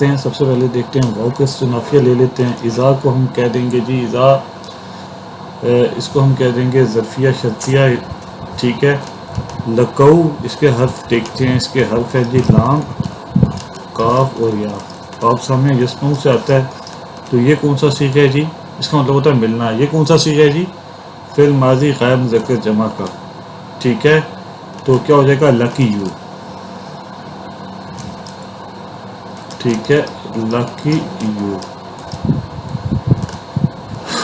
دیکھتے ہیں. سب سے پہلے دیکھتے ہیں واو کا استنافیہ لے لیتے ہیں. اذا کو ہم کہہ دیں گے جی اذا، اس کو ہم کہہ دیں گے ظرفیہ شرطیہ. ٹھیک ہے. لقو اس کے حرف دیکھتے ہیں. اس کے حرف ہے جی لام، کاف اور یا. کاف سامنے یسمعو سے آتا ہے، تو یہ کون سا صیغہ ہے جی؟ اس کا مطلب ہوتا ہے ملنا. یہ کون سا صیغہ ہے جی؟ فعل ماضی غیر مذکر جمع کا. ٹھیک ہے. تو کیا ہو جائے گا؟ Lucky you. ٹھیک ہے، لکی یو.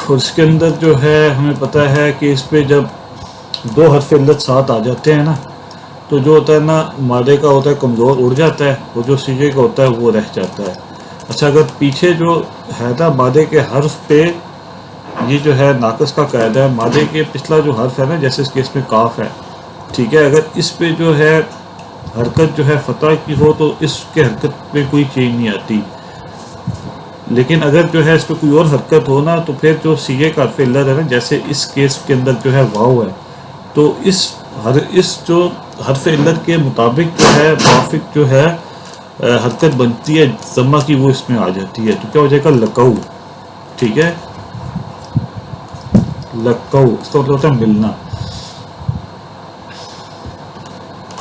اور اس کے اندر جو ہے ہمیں پتہ ہے کہ اس پہ جب دو حرف علت ساتھ آ جاتے ہیں نا، تو جو ہوتا ہے نا مادے کا ہوتا ہے کمزور اڑ جاتا ہے، اور جو صیغے کا ہوتا ہے وہ رہ جاتا ہے. اچھا، اگر پیچھے جو ہے نا مادے کے حرف پہ، یہ جو ہے ناقص کا قاعدہ ہے، مادے کے پچھلا جو حرف ہے نا، جیسے اس کیس میں کاف ہے. ٹھیک ہے. اگر اس پہ جو ہے حرکت جو ہے فتح کی ہو تو اس کے حرکت پہ کوئی چینج نہیں آتی. لیکن اگر جو ہے اس پہ کوئی اور حرکت ہو نا، تو پھر جو صیغے کا حرف علت ہے نا، جیسے اس کیس کے اندر جو ہے واو ہے، تو اس جو حرف علت کے مطابق جو ہے موافق جو ہے حرکت بنتی ہے ضمہ کی، وہ اس میں آ جاتی ہے. تو کیا ہو جائے گا؟ لقو. ٹھیک ہے. لقو اس کا مطلب ہوتا ہے ملنا.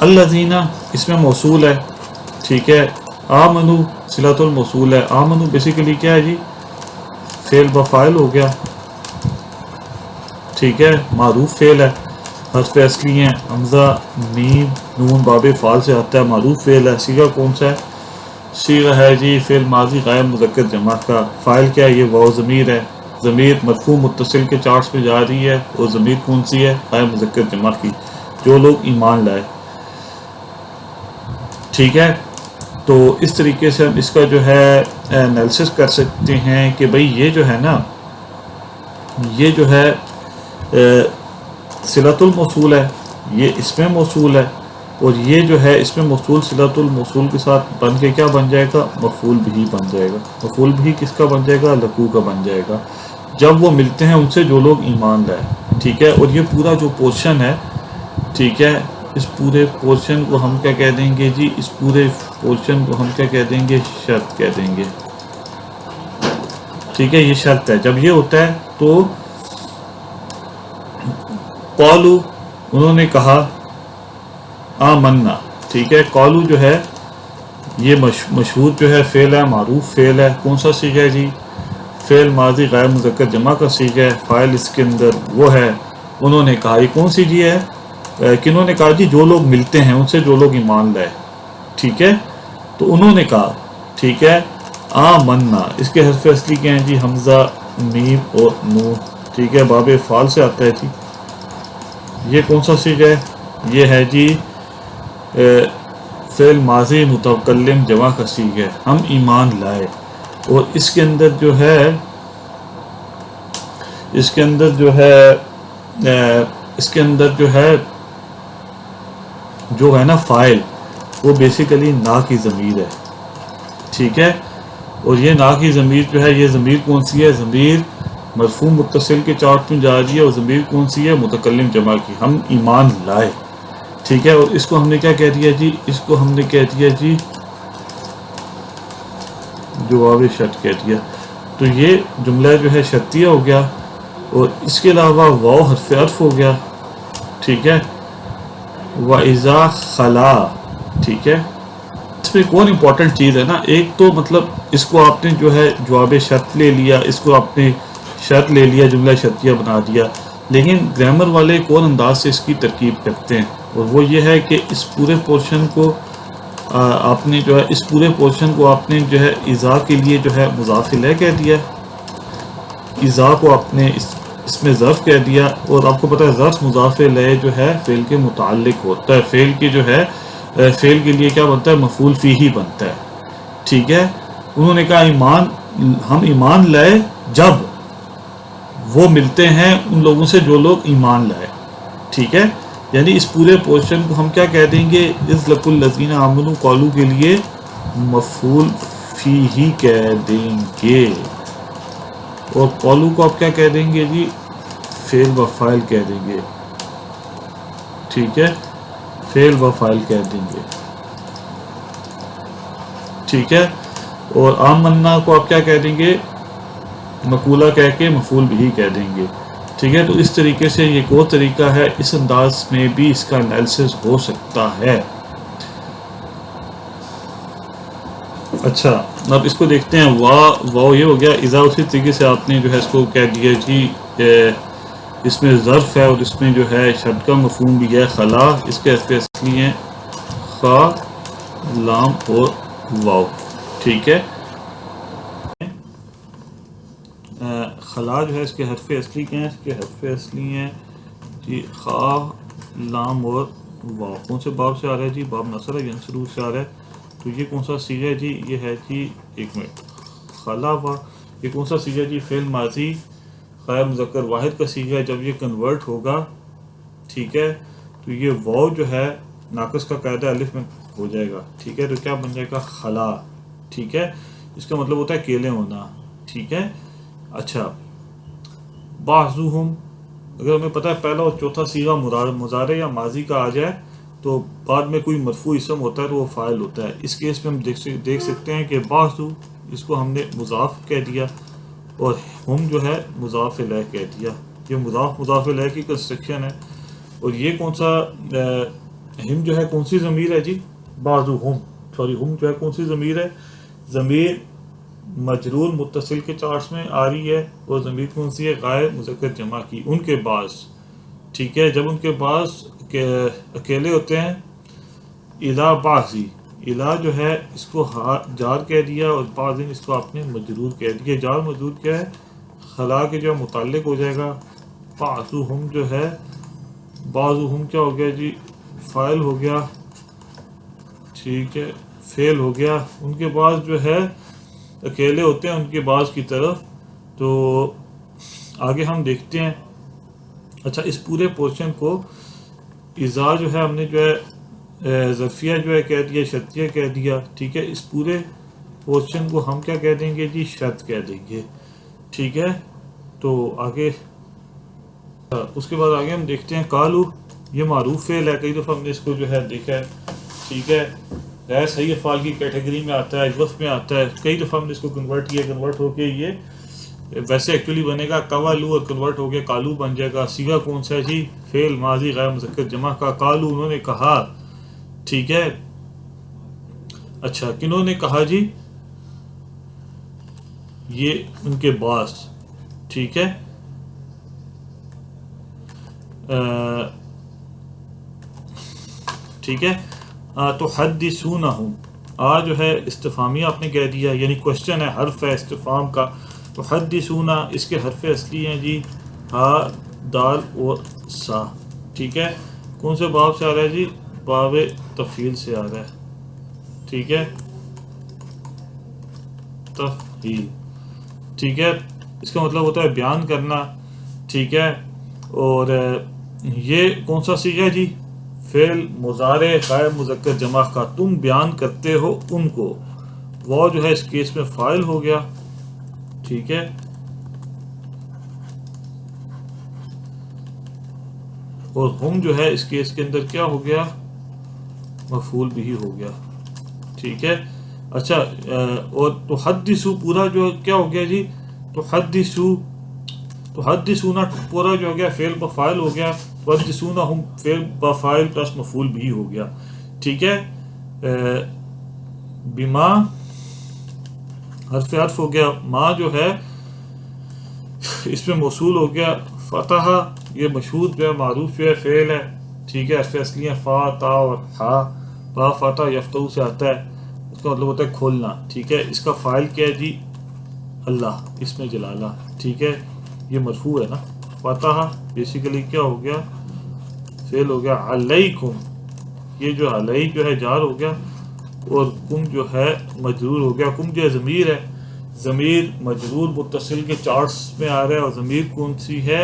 الذین اس میں موصول ہے. ٹھیک ہے. آمنو صلۃ الموصول ہے. آمنو بیسیکلی کیا ہے جی؟ فعل بفاعل ہو گیا. ٹھیک ہے. معروف فعل ہے. حرف اصلی ہیں حمزہ، میم، نون باب فعال سے آتا ہے. معروف فعل ہے. صیغہ کون سا ہے؟ صیغہ ہے جی فعل ماضی غیر مذکر جمع کا. فاعل کیا ہے؟ یہ واو ضمیر ہے. ضمیر مرفوع متصل کے چارٹس پہ جا رہی ہے، اور ضمیر کون سی ہے؟ غیر مذکر جمع کی. جو لوگ ایمان لائے. ٹھیک ہے. تو اس طریقے سے ہم اس کا جو ہے انالیسس کر سکتے ہیں کہ بھئی یہ جو ہے نا، یہ جو ہے صلۃ الموصول ہے، یہ اس میں موصول ہے، اور یہ جو ہے اس میں موصول صلۃ الموصول کے ساتھ بن کے کیا بن جائے گا؟ مفعول بھی بن جائے گا. مفعول بھی کس کا بن جائے گا؟ لقو کا بن جائے گا. جب وہ ملتے ہیں ان سے جو لوگ ایمان لائے. ٹھیک ہے. اور یہ پورا جو پورشن ہے، ٹھیک ہے، اس پورے پورشن کو ہم کیا کہہ دیں گے جی؟ اس پورے پورشن کو ہم کیا کہہ دیں گے؟ شرط کہہ دیں گے. ٹھیک ہے. یہ شرط ہے. جب یہ ہوتا ہے تو قالو انہوں نے کہا، آمنا. ٹھیک ہے. قالو جو ہے یہ مشہور جو ہے فعل ہے، معروف فعل ہے. کون سا صیغہ ہے جی؟ فعل ماضی غیر مذکر جمع کا صیغہ ہے. فاعل اس کے اندر وہ ہے انہوں نے کہا. یہ کون سی جی ہے؟ کنہوں نے کہا جی؟ جو لوگ ملتے ہیں ان سے جو لوگ ایمان لائے. ٹھیک ہے. تو انہوں نے کہا. ٹھیک ہے. آمنا اس کے حرف اصلی کیا ہیں جی؟ حمزہ، میم اور نون. ٹھیک ہے. باب فعال سے آتا ہے جی. یہ کون سا صیغہ ہے؟ یہ ہے جی فعل ماضی متکلم جمع کا صیغہ ہے. ہم ایمان لائے. اور اس کے اندر جو ہے اس کے اندر جو ہے نا فاعل، وہ بیسیکلی نا کی ضمیر ہے. ٹھیک ہے. اور یہ نا کی ضمیر جو ہے، یہ ضمیر کون سی ہے؟ ضمیر مرفوع متصل کے چارٹ میں جا رہی ہے. اور ضمیر کون سی ہے؟ متکلم جمع کی. ہم ایمان لائے. ٹھیک ہے. اور اس کو ہم نے کیا کہہ دیا جی؟ اس کو ہم نے کہہ دیا جی جواب شرط کہہ دیا. تو یہ جملہ جو ہے شرطیہ ہو گیا. اور اس کے علاوہ واو حرف عطف ہو گیا. ٹھیک ہے. وَإِذَا خَلَا. ٹھیک ہے. اس میں کون امپورٹنٹ چیز ہے نا، ایک تو مطلب اس کو آپ نے جو ہے جواب شرط لے لیا، اس کو آپ نے شرط لے لیا، جملہ شرطیہ بنا دیا. لیکن گرامر والے کون انداز سے اس کی ترکیب کرتے ہیں، اور وہ یہ ہے کہ اس پورے پورشن کو آپ نے جو ہے جو ہے اذا کے لیے جو ہے مضاف الیہ کہہ دیا. اذا کو آپ نے اس میں ظرف کہہ دیا. اور آپ کو پتہ ہے ظرف مضاف الیہ جو ہے فعل کے متعلق ہوتا ہے. فعل کی جو ہے فعل کے لیے کیا بنتا ہے؟ مفعول فیہ بنتا ہے. ٹھیک ہے. انہوں نے کہا ہم ایمان لائے جب وہ ملتے ہیں ان لوگوں سے جو لوگ ایمان لائے. ٹھیک ہے. یعنی اس پورے پورشن کو ہم کیا کہہ دیں گے؟ اذ لقوا الذین آمنوا قالوا کے لیے مفعول فیہ کہہ دیں گے. اور قالوا کو آپ کیا کہہ دیں گے جی؟ فعل و فاعل کہہ دیں گے. ٹھیک ہے. فعل و فاعل کہہ دیں گے. ٹھیک ہے. اور آمنا کو آپ کیا کہہ دیں گے؟ مقولہ کہہ کے مفعول بھی کہہ دیں گے. ٹھیک ہے، تو اس طریقے سے یہ ایک اور طریقہ ہے، اس انداز میں بھی اس کا انالیسس ہو سکتا ہے. اچھا، اب اس کو دیکھتے ہیں. واو یہ ہو گیا. اذا اسی طریقے سے آپ نے جو ہے اس کو کہہ دیا جی اس میں ظرف ہے اور اس میں جو ہے شرط کا مفہوم بھی ہے. خلا اس کے حرف اصلی ہیں خا، لام اور واو. ٹھیک ہے، خلا جو ہے اس کے حرف اصلی کیا ہیں؟ اس کے حرف اصلی ہیں جی خا، لام اور واو. کون سے باب سے آ رہا ہے جی؟ باب نصر ہے، ینصرو سے آ رہا ہے. تو یہ کون سا صیغہ ہے جی؟ یہ ہے جی، ایک منٹ، خلا وا. یہ کون سا صیغہ ہے جی؟ فعل ماضی غیر مذکر واحد کا صیغہ ہے. جب یہ کنورٹ ہوگا، ٹھیک ہے، تو یہ واو جو ہے ناقص کا قاعدہ الف میں ہو جائے گا. ٹھیک ہے، تو کیا بن جائے گا؟ خلا. ٹھیک ہے، اس کا مطلب ہوتا ہے کیلے ہونا. ٹھیک ہے. اچھا، بعضهم، اگر ہمیں پتہ ہے پہلا اور چوتھا صیغہ مضارع یا ماضی کا آ جائے تو بعد میں کوئی مرفوع اسم ہوتا ہے تو وہ فاعل ہوتا ہے. اس کیس میں ہم دیکھ سکتے ہیں کہ بعضو اس کو ہم نے مضاف کہہ دیا اور ہم جو ہے مضاف الیہ کہہ دیا. یہ مضاف الیہ کی کنسٹرکشن ہے. اور یہ کون سا ہم جو ہے کون سی ضمیر ہے جی؟ بعضو ہم، سوری ہم جو ہے کون سی ضمیر ہے؟ ضمیر مجرور متصل کے چارٹس میں آ رہی ہے. اور ضمیر کون سی ہے؟ غائب مذکر جمع کی. ان کے بعض، ٹھیک ہے، جب ان کے بعض اکیلے ہوتے ہیں. الا بعضی، الا جو ہے اس کو جار کہہ دیا اور بعضین اس کو آپ نے مجرور کہہ دیا. جار مجرور کیا ہے؟ خلا کے جو متعلق ہو جائے گا. بعضهم جو ہے، بعضهم کیا ہو گیا جی؟ فاعل ہو گیا. ٹھیک ہے، فعل ہو گیا. ان کے بعض جو ہے اکیلے ہوتے ہیں ان کے بعض کی طرف. تو آگے ہم دیکھتے ہیں. اچھا، اس پورے پورشن کو اذا جو ہے ہم نے جو ہے ظرفیہ جو ہے کہہ دیا، شرطیہ کہہ دیا. ٹھیک ہے، اس پورے پورشن کو ہم کیا کہہ دیں گے جی؟ شرط کہہ دیں گے. ٹھیک ہے، تو آگے اس کے بعد آگے ہم دیکھتے ہیں. قالو یہ معروف فعل ہے، کئی دفعہ ہم نے اس کو جو ہے دیکھا ہے. ٹھیک ہے، غیر صحیح افعال کی کیٹیگری میں آتا ہے، وقف میں آتا ہے. کئی دفعہ ہم نے اس کو کنورٹ کیا، کنورٹ ہو کے یہ ویسے ایکچولی بنے گا قوالو اور کنورٹ ہو کے قالو بن جائے گا. صیغہ کون سا ہے جی؟ فعل ماضی غیر مذکر جمع کا. قالو انہوں نے کہا. ٹھیک ہے، اچھا کنہوں نے کہا جی؟ یہ ان کے باس. ٹھیک ہے، ٹھیک ہے. تو حدثونہم، جو ہے استفہامیہ آپ نے کہہ دیا، یعنی کوشچن ہے، حرف ہے استفہام کا. تو حدثونا اس کے حرف اصلی ہیں جی ہا، دال اور سا. ٹھیک ہے، کون سے باب سے آ رہا ہے جی؟ باب تفعیل سے آ رہا ہے. ٹھیک ہے، تفعیل. ٹھیک ہے، اس کا مطلب ہوتا ہے بیان کرنا. ٹھیک ہے، اور یہ کون سا صیغہ ہے جی؟ فعل مضارع غیر مذکر جمع کا. تم بیان کرتے ہو ان کو. وہ جو ہے اس کیس میں فاعل ہو گیا. ٹھیک ہے، اور ہم جو ہے اس کیس کے اندر کیا ہو گیا؟ مفعول بھی ہو گیا. ٹھیک ہے، اچھا، اور تحدثو پورا جو کیا ہو گیا جی؟ تحدثونا پورا جو ہو گیا فعل بفاعل ہو گیا. تحدثونا ہم فعل بفاعل پلس مفعول بھی ہو گیا. ٹھیک ہے، بما حرف عطف ہو گیا. ما جو ہے اس میں موصول ہو گیا. فتح یہ مشہور جو ہے معروف جو ہے فعل ہے. ٹھیک ہے، حرف اصلی ہیں فا، تا اور ہا. با فتح یفتح سے آتا ہے، اس کا مطلب ہوتا ہے کھولنا. ٹھیک ہے، اس کا فاعل کیا ہے جی؟ اللہ، اس میں جلالہ. ٹھیک ہے، یہ مرفوع ہے نا. فتح بیسیکلی کیا ہو گیا؟ فعل ہو گیا. علیکم یہ جو علی جو ہے جار ہو گیا اور کم جو ہے مجرور ہو گیا. کم جو ہے ضمیر ہے، ضمیر مجرور متصل کے چارٹس میں آ رہا ہے. اور ضمیر کون سی ہے؟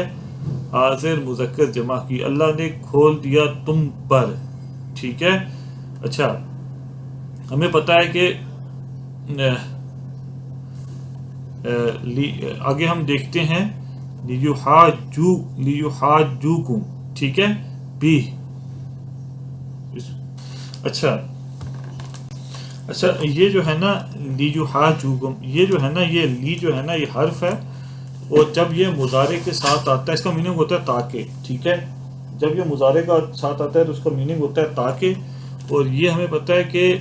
حاضر مذکر جمع کی. اللہ نے کھول دیا تم پر. ٹھیک ہے، اچھا ہمیں پتہ ہے کہ آگے ہم دیکھتے ہیں لیحاجوکم. ٹھیک ہے، بھی. اچھا یہ جو ہے نا لی جو حاجوکم، یہ جو ہے نا یہ لی جو ہے نا یہ حرف ہے، اور جب یہ مضارع کے ساتھ آتا ہے اس کا میننگ ہوتا ہے تاکہ، ٹھیک ہے، جب یہ مضارع کا ساتھ آتا ہے تو اس کا میننگ ہوتا ہے تاکہ، اور یہ ہمیں پتہ ہے کہ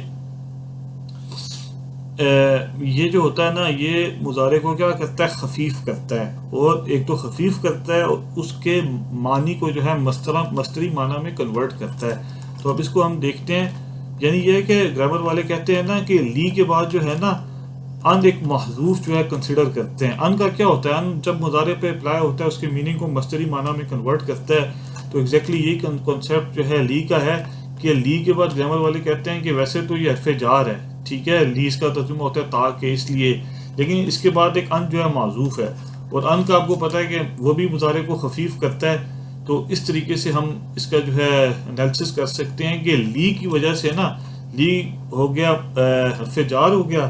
یہ جو ہوتا ہے نا یہ مضارع کو کیا کرتا ہے، خفیف کرتا ہے، اور ایک تو خفیف کرتا ہے اور اس کے معنی کو جو ہے مصدری معنی میں کنورٹ کرتا ہے. تو اب اس کو ہم دیکھتے ہیں. یعنی یہ ہے کہ گرامر والے کہتے ہیں نا کہ لی کے بعد جو ہے نا ان ایک محذوف جو ہے کنسیڈر کرتے ہیں. ان کا کیا ہوتا ہے، ان جب مضارع پہ اپلائی ہوتا ہے اس کے میننگ کو مصدری معنی میں کنورٹ کرتا ہے. تو ایگزیکٹلی یہی کنسیپٹ جو ہے لی کا ہے کہ لی کے بعد گرامر والے کہتے ہیں کہ ویسے تو یہ حرف جار ہے، ٹھیک ہے، لی اس کا ترجمہ ہوتا ہے تاکہ، اس لیے، لیکن اس کے بعد ایک ان جو ہے معذوف ہے، اور ان کا آپ کو پتہ ہے کہ وہ بھی مضارع کو خفیف کرتا ہے. تو اس طریقے سے ہم اس کا جو ہے انالیسس کر سکتے ہیں کہ لی کی وجہ سے نا لی ہو گیا حرف جار ہو گیا،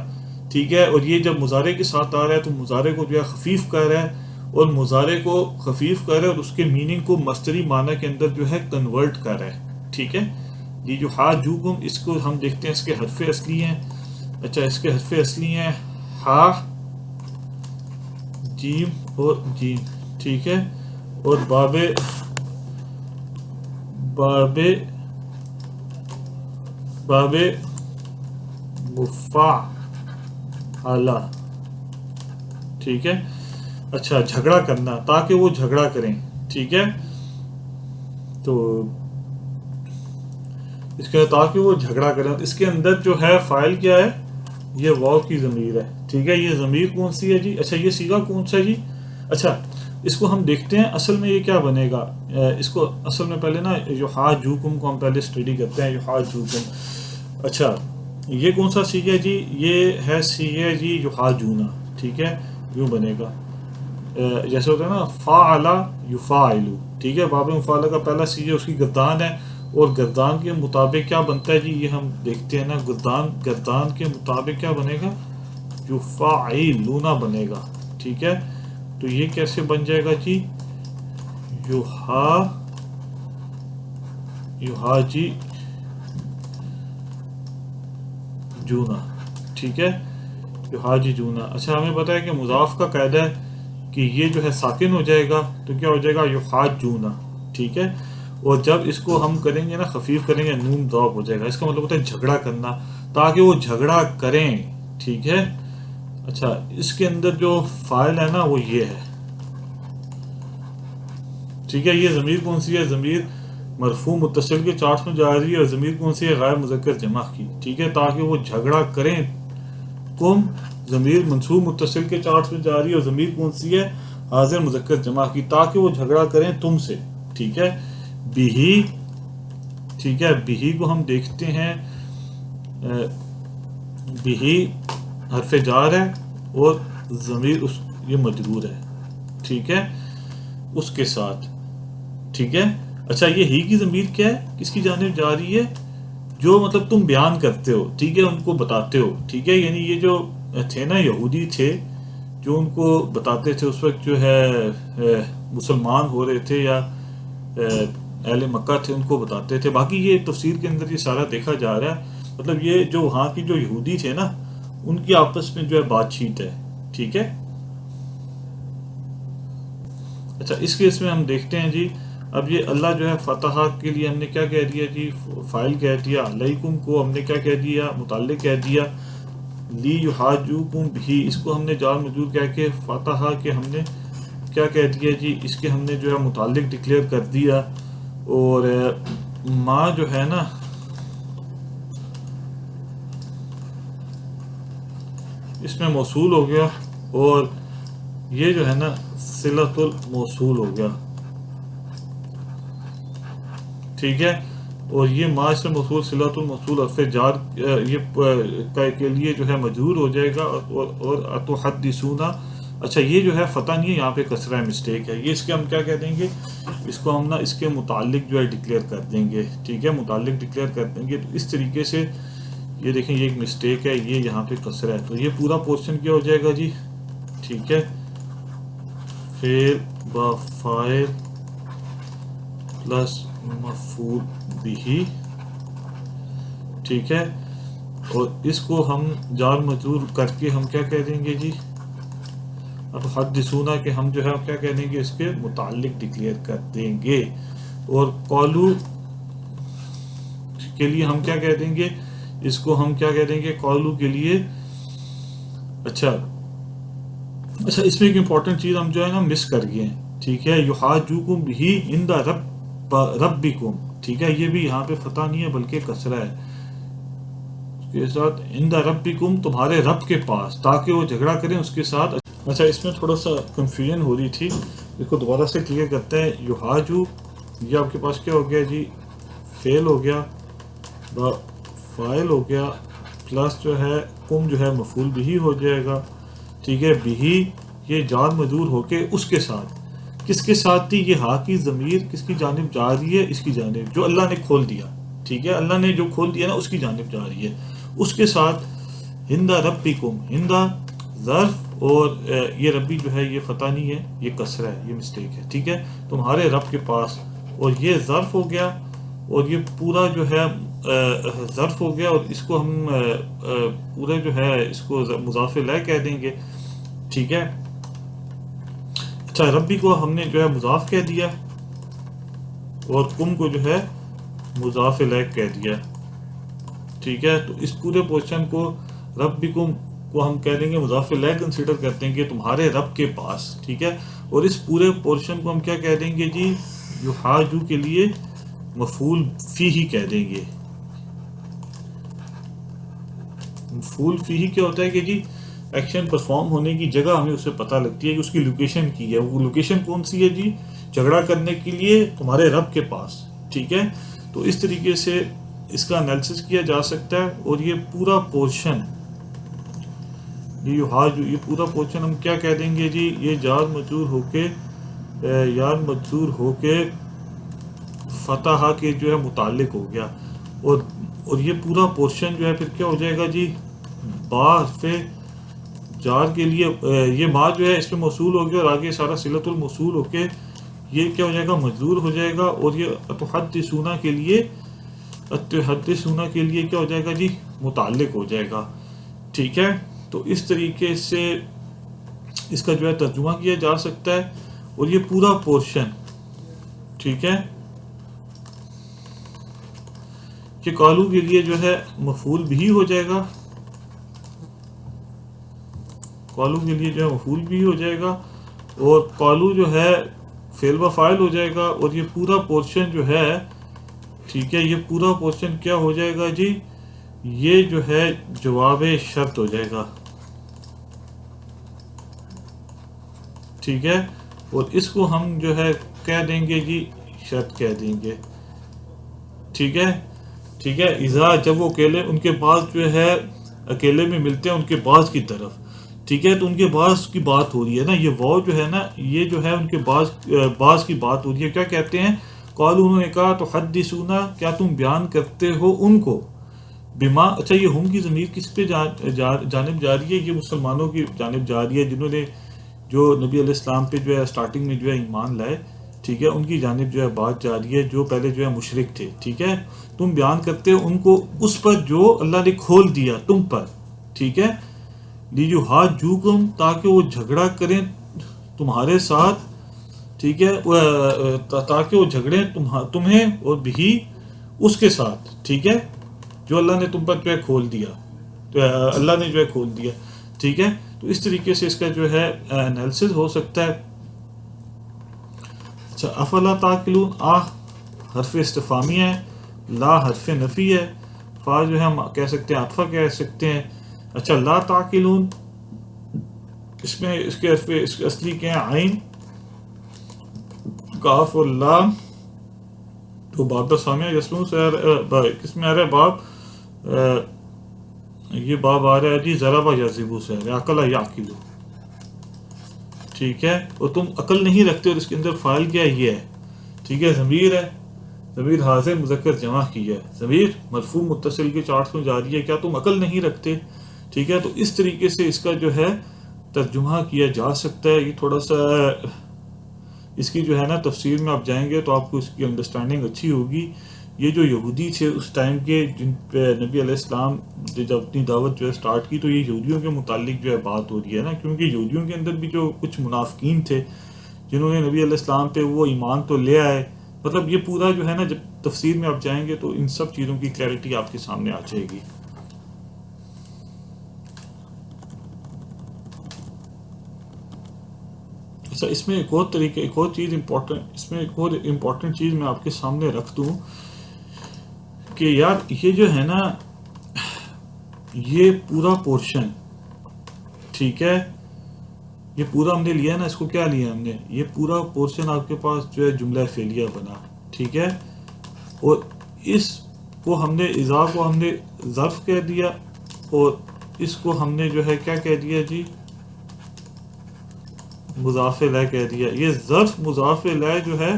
ٹھیک ہے، اور یہ جب مضارع کے ساتھ آ رہا ہے تو مضارع کو جو ہے خفیف کر رہا ہے، اور مضارع کو خفیف کر رہا ہے اور اس کے میننگ کو مصدری معنی کے اندر جو ہے کنورٹ کر رہا ہے، ٹھیک ہے. یہ جو حاجوکم اس کو ہم دیکھتے ہیں اس کے حرف اصلی ہیں. اچھا اس کے حرف اصلی ہیں ہا، جیم اور جیم، ٹھیک ہے، اور باب مفعلہ، ٹھیک ہے. اچھا جھگڑا کرنا، تاکہ وہ جھگڑا کریں، ٹھیک ہے. تو اس کے تاکہ وہ جھگڑا کریں، اس کے اندر جو ہے فاعل کیا ہے، یہ واو کی ضمیر ہے، ٹھیک ہے. یہ ضمیر کون سی ہے جی؟ اچھا یہ صیغہ کون سا ہے جی؟ اچھا اس کو ہم دیکھتے ہیں اصل میں یہ کیا بنے گا. اس کو اصل میں پہلے نا جو حاجوکم کو ہم پہلے اسٹڈی کرتے ہیں. جو حاجوکم، اچھا یہ کون سا صیغہ ہے جی؟ یہ ہے صیغہ جی جو حاجونا، ٹھیک ہے، یوں بنے گا جیسے ہوتا ہے نا فاعل یفاعل، ٹھیک ہے. باب مفعلہ کا پہلا صیغہ اس کی گردان ہے، اور گردان کے مطابق کیا بنتا ہے جی؟ یہ ہم دیکھتے ہیں نا، گردان کے مطابق کیا بنے گا؟ یفاعلون بنے گا، ٹھیک ہے. تو یہ کیسے بن جائے گا جی؟ یوہا جی جونا، ٹھیک ہے، یوہا جی جونا. اچھا ہمیں پتا ہے کہ مضاف کا قاعدہ ہے کہ یہ جو ہے ساکن ہو جائے گا تو کیا ہو جائے گا؟ یوہا جونا، ٹھیک ہے. اور جب اس کو ہم کریں گے نا خفیف کریں گے نون ضعف ہو جائے گا. اس کا مطلب ہوتا ہے جھگڑا کرنا، تاکہ وہ جھگڑا کریں، ٹھیک ہے. اچھا اس کے اندر جو فاعل ہے نا وہ یہ ہے، ٹھیک ہے. یہ ضمیر کون سی ہے؟ ضمیر مرفوع متصل کے چارٹ میں جا رہی ہے، اور ضمیر کون سی ہے؟ غیر مذکر جمع کی، ٹھیک ہے. تاکہ وہ جھگڑا کریں تم، ضمیر منصوب متصل کے چارٹ میں جا رہی ہے، اور ضمیر کون سی ہے؟ حاضر مذکر جمع کی، تاکہ وہ جھگڑا کریں تم سے، ٹھیک ہے. بہی، ٹھیک ہے، بہی کو ہم دیکھتے ہیں، بہی حرف جار ہے اور ضمیر یہ مجرور ہے، ٹھیک ہے، اس کے ساتھ، ٹھیک ہے. اچھا یہ ہی کی ضمیر کیا ہے؟ کس کی جانب جا رہی ہے؟ جو مطلب تم بیان کرتے ہو، ٹھیک ہے، ان کو بتاتے ہو، ٹھیک ہے. یعنی یہ جو تھے نا یہودی تھے جو ان کو بتاتے تھے، اس وقت جو ہے مسلمان ہو رہے تھے یا اہل مکہ تھے، ان کو بتاتے تھے. باقی یہ تفسیر کے اندر یہ سارا دیکھا جا رہا ہے. مطلب یہ جو وہاں کی جو یہودی تھے نا ان کی آپس میں جو ہے بات چیت ہے، ٹھیک ہے. اچھا اس کیس میں ہم دیکھتے ہیں جی. اب یہ اللہ جو ہے فتح کے لیے ہم نے کیا کہہ دیا جی؟ فاعل کہہ دیا. علیکم کو ہم نے کیا کہہ دیا؟ متعلق کہہ دیا. لی یحاجوکم بھی، اس کو ہم نے جار مجرور کہہ کے فتح کے ہم نے کیا کہہ دیا جی؟ اس کے ہم نے جو ہے متعلق ڈکلیئر کر دیا. اور ما جو ہے نا اس میں موصول ہو گیا، اور یہ جو ہے نا صلۃ الموصول ہو گیا، اتھیک ہے. اور یہ ما اس میں موصول صلۃ الموصول حرف جار یہ کے لیے جو ہے مجرور ہو جائے گا. اور اتحدثون، اچھا یہ جو ہے فتح نہیں ہے، یہاں پہ کسرہ ہے، مسٹیک ہے. یہ اس کے ہم کیا کہہ دیں گے؟ اس کو ہم نا اس کے متعلق جو ہے ڈکلیئر کر دیں گے، ٹھیک ہے، متعلق ڈکلیئر کر دیں گے. تو اس طریقے سے یہ دیکھیں یہ ایک مسٹیک ہے، یہ یہاں پہ کسرہ ہے، تو یہ پورا پورشن کیا ہو جائے گا جی؟ ٹھیک ہے، فعل با فاعل پلس مفعول بہ، ٹھیک ہے. اور اس کو ہم جار مجرور کر کے ہم کیا کہہ دیں گے جی، اب حدثونا کہ ہم جو ہے کیا کہہ دیں گے، اس کے متعلق ڈکلیئر کر دیں گے. اور قولو کے لیے ہم کیا کہہ دیں گے، اس کو ہم کیا کہہ دیں گے قولو کے لیے. اچھا اس میں ایک امپورٹنٹ چیز ہم جو ہے نا مس کر گئے ہیں، ٹھیک ہے. یحاجوکم بہ عند ربکم، ٹھیک ہے. یہ بھی یہاں پہ فتح نہیں ہے بلکہ کسرہ ہے اس کے ساتھ، عند ربکم تمہارے رب کے پاس، تاکہ وہ جھگڑا کریں اس کے ساتھ. اچھا اس میں تھوڑا سا کنفیوژن ہو رہی تھی، اس کو دوبارہ سے کلیئر کرتے ہیں. یحاجو یہ آپ کے پاس کیا ہو گیا جی، فعل ہو گیا، فاعل ہو گیا، پلس جو ہے کم جو ہے مفعول بھی ہو جائے گا، ٹھیک ہے. بھی یہ جار مجرور ہو کے اس کے ساتھ، کس کے ساتھ تھی یہ ہا کی ضمیر کس کی جانب جا رہی ہے، اس کی جانب جو اللہ نے کھول دیا، ٹھیک ہے. اللہ نے جو کھول دیا نا اس کی جانب جا رہی ہے، اس کے ساتھ. ہندا ربکم، ہندا ظرف، اور یہ ربی جو ہے یہ فتح نہیں ہے، یہ کسرہ ہے، یہ مسٹیک ہے، ٹھیک ہے. تمہارے رب کے پاس، اور یہ ظرف ہو گیا، اور یہ پورا جو ہے ظرف ہو گیا، اور اس کو ہم پورا جو ہے اس کو مضاف الیہ کہہ دیں گے، ٹھیک ہے. اچھا ربی کو ہم نے جو ہے مضاف کہہ دیا، اور کم کو جو ہے مضاف الیہ کہہ دیا، ٹھیک ہے. تو اس پورے پورشن کو ربکم کو ہم کہہ دیں گے مضاف الیہ کنسیڈر کرتے ہیں کہ تمہارے رب کے پاس، ٹھیک ہے. اور اس پورے پورشن کو ہم کیا کہہ دیں گے جی، یحاجو کے لیے مفعول فیہ کہہ دیں گے. مفعول فیہ کیا ہوتا ہے کہ جی ایکشن پرفارم ہونے کی جگہ ہمیں اسے پتہ لگتی ہے کہ اس کی لوکیشن کی ہے. وہ لوکیشن کون سی ہے جی، جھگڑا کرنے کے لیے تمہارے رب کے پاس، ٹھیک ہے. تو اس طریقے سے اس کا انالیسس کیا جا سکتا ہے. اور یہ پورا پورشن یہ پورا پورشن ہم کیا کہہ دیں گے جی، یہ جار مجرور ہو کے فتح کے جو ہے متعلق ہو گیا. اور یہ پورا پورشن جو ہے پھر کیا ہو جائے گا جی، با حرف جار کے لیے یہ ما جو ہے اس پہ موصول ہو گیا، اور آگے سارا صلۃ الموصول ہو کے یہ کیا ہو جائے گا، مجرور ہو جائے گا. اور یہ اتحدثونا کے لیے کیا ہو جائے گا جی، متعلق ہو جائے گا، ٹھیک ہے. تو اس طریقے سے اس کا جو ہے ترجمہ کیا جا سکتا ہے. اور یہ پورا پورشن، ٹھیک ہے، کہ قالو کے لیے جو ہے مفعول بھی ہو جائے گا، قالو کے لیے جو ہے مفعول بھی ہو جائے گا، اور قالو جو ہے فعل و فاعل ہو جائے گا. اور یہ پورا پورشن جو ہے، ٹھیک ہے، یہ پورا پورشن کیا ہو جائے گا جی، یہ جو ہے جواب شرط ہو جائے گا، ٹھیک ہے. اور اس کو ہم جو ہے کہہ دیں گے جی شرط کہہ دیں گے، ٹھیک ہے. ٹھیک ہے، اذا جب وہ اکیلے ان کے بعض جو ہے اکیلے میں ملتے ہیں ان کے بعض کی طرف، ٹھیک ہے. تو ان کے بعض کی بات ہو رہی ہے نا، یہ واو جو ہے نا یہ جو ہے ان کے بعض کی بات ہو رہی ہے. کیا کہتے ہیں، قالوا انہوں نے کہا تو حدثونا کیا تم بیان کرتے ہو ان کو، بما. اچھا یہ ہم کی ضمیر کس پہ جانب جا رہی ہے، یہ مسلمانوں کی جانب جا رہی ہے جنہوں نے جو نبی علیہ السلام پہ جو ہے اسٹارٹنگ میں جو ہے ایمان لائے، ٹھیک ہے. ان کی جانب جو ہے بات جا رہی ہے جو پہلے جو ہے مشرک تھے، ٹھیک ہے. تم بیان کرتے ہو ان کو اس پر جو اللہ نے کھول دیا تم پر، ٹھیک ہے. لیجحاجوکم تاکہ وہ جھگڑا کریں تمہارے ساتھ، ٹھیک ہے، تاکہ وہ جھگڑیں تمہیں اور بھی اس کے ساتھ، ٹھیک ہے، جو اللہ نے تم پر جو ہے کھول دیا، تو اللہ نے جو ہے کھول دیا، ٹھیک ہے. تو اس طریقے سے اس کا جو ہے انالیسس ہو سکتا ہے. اچھا افلا تعقلون، حرف استفہامیہ ہے، لا حرف نفی ہے، فا جو ہے ہم کہہ سکتے ہیں عطفہ کہہ سکتے ہیں. اچھا لا تعقلون، اس میں اس کے حرف اس کے اصلی کیا ہے، عین، کاف اور لام. تو باب سامیہ یسلون سے کس میں آ رہا ہے باب، یہ باب آ رہا ہے جی ضربہ یضربو سے، عقل یعقلو، ٹھیک ہے. اور تم عقل نہیں رکھتے، اور اس کے اندر فاعل کیا ہے، یہ ہے، ٹھیک ہے. ضمیر ہے، ضمیر حاضر مذکر جمع کی ہے، ضمیر مرفوع متصل کے چارٹس میں جا رہی ہے، کیا تم عقل نہیں رکھتے، ٹھیک ہے. تو اس طریقے سے اس کا جو ہے ترجمہ کیا جا سکتا ہے. یہ تھوڑا سا اس کی جو ہے نا تفسیر میں آپ جائیں گے تو آپ کو اس کی انڈرسٹینڈنگ اچھی ہوگی. یہ جو یہودی تھے اس ٹائم کے، جن پہ نبی علیہ السلام جب اپنی دعوت جو ہے سٹارٹ کی، تو یہ یہودیوں کے متعلق جو ہے بات ہو رہی ہے نا، کیونکہ یہودیوں کے اندر بھی جو کچھ منافقین تھے جنہوں نے نبی علیہ السلام پہ وہ ایمان تو لے آئے. مطلب یہ پورا جو ہے نا، جب تفسیر میں آپ جائیں گے تو ان سب چیزوں کی کلیئرٹی آپ کے سامنے آ جائے گی. اچھا، اس میں ایک اور طریقہ، ایک اور چیز امپورٹنٹ، اس میں ایک اور امپورٹنٹ چیز میں آپ کے سامنے رکھ دوں کہ یار یہ جو ہے نا، یہ پورا پورشن، ٹھیک ہے، یہ پورا ہم نے لیا نا، اس کو کیا لیا ہم نے، یہ پورا پورشن آپ کے پاس جو ہے جملہ فعلیہ بنا، ٹھیک ہے. اور اس کو ہم نے اذا کو ہم نے ظرف کہہ دیا، اور اس کو ہم نے جو ہے کیا کہہ دیا جی، مضاف الیہ کہہ دیا. یہ ظرف مضاف الیہ جو ہے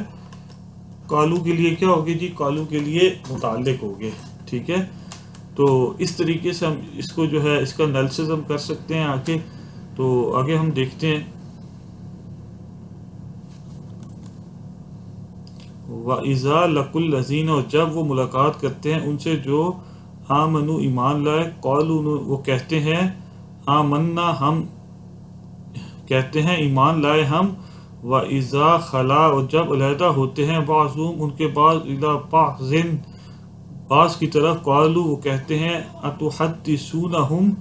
کالو کے لیے کیا ہوگی جی، کالو کے لیے متعلق ہوگے، ٹھیک ہے. تو اس طریقے سے ہم اس کو جو ہے اس کا انالیسس ہم کر سکتے ہیں آگے. تو آگے ہم دیکھتے ہیں. وَإِذَا لَقُوا الَّذِينَ، اور جب وہ ملاقات کرتے ہیں ان سے جو آمنوا ایمان لائے، قالوا وہ کہتے ہیں، آمنا ہم کہتے ہیں ایمان لائے ہم، وَإِذَا خَلَا، اور جب علیحدہ ہوتے ہیں، بعضهم ان کے بعض، إِلَى بَعْضٍ بعض کی طرف، قالوا وہ کہتے ہیں، أَتُحَدِّثُونَهُمْ